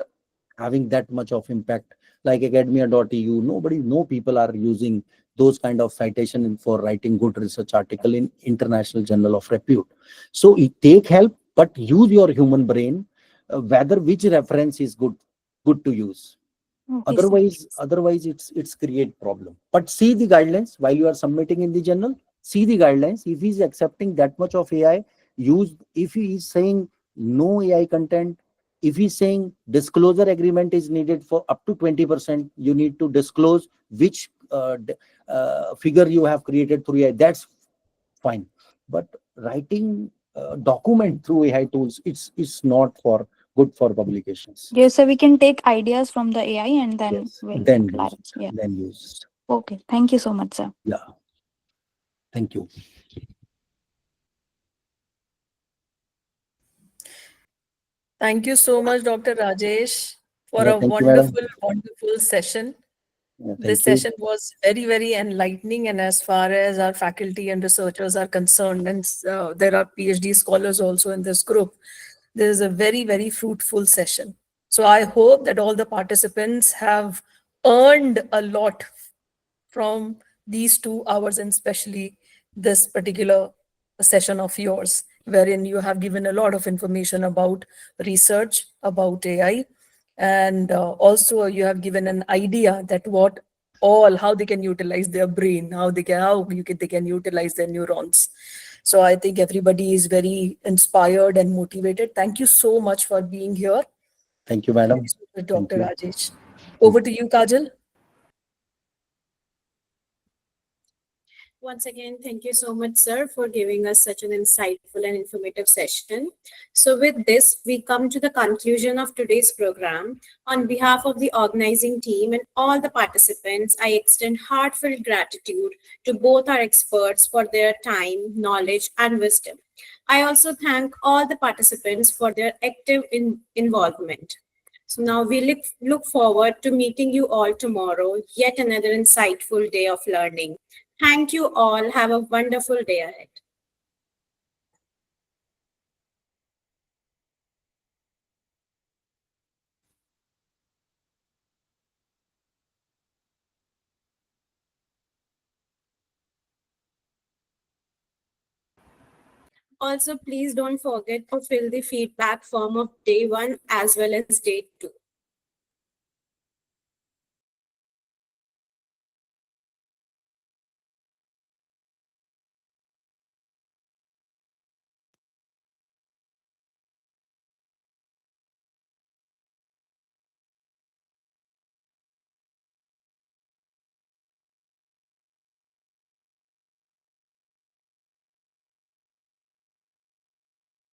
having that much of impact, like academia.eu. Nobody, no people are using those kind of citation for writing good research article in international journal of repute. So take help, but use your human brain, whether which reference is good to use. Okay, sir. Otherwise it's create problem. But see the guidelines while you are submitting in the journal. See the guidelines. If he is accepting that much of AI, use. If he is saying no AI content, if he's saying disclosure agreement is needed for up to 20%, you need to disclose which figure you have created through AI. That's fine. But writing document through AI tools, it's not for good for publications. Yes, so we can take ideas from the AI and then Yes, we'll then apply use it. Yeah. then use. Okay. Thank you so much, sir. Yeah, thank you. Thank you so much, Dr. Rajesh, for Yeah, a thank you, madam. wonderful, wonderful session. Yeah, This thank you. session was very, very enlightening. And as far as our faculty and researchers are concerned, and there are PhD scholars also in this group, this is a very, very fruitful session. So I hope that all the participants have earned a lot from these 2 hours, and especially this particular session of yours, wherein you have given a lot of information about research, about AI, and also you have given an idea that how they can utilize their brain, they can utilize their neurons. So I think everybody is very inspired and motivated. Thank you so much for being here. Thank you, madam. Thank Dr. you. Rajesh. Over to you, Kajal. Once again, thank you so much, sir, for giving us such an insightful and informative session. So with this, we come to the conclusion of today's program. On behalf of the organizing team and all the participants, I extend heartfelt gratitude to both our experts for their time, knowledge, and wisdom. I also thank all the participants for their active involvement. So now we look forward to meeting you all tomorrow, yet another insightful day of learning. Thank you all. Have a wonderful day ahead. Also, please don't forget to fill the feedback form of day 1 as well as day 2.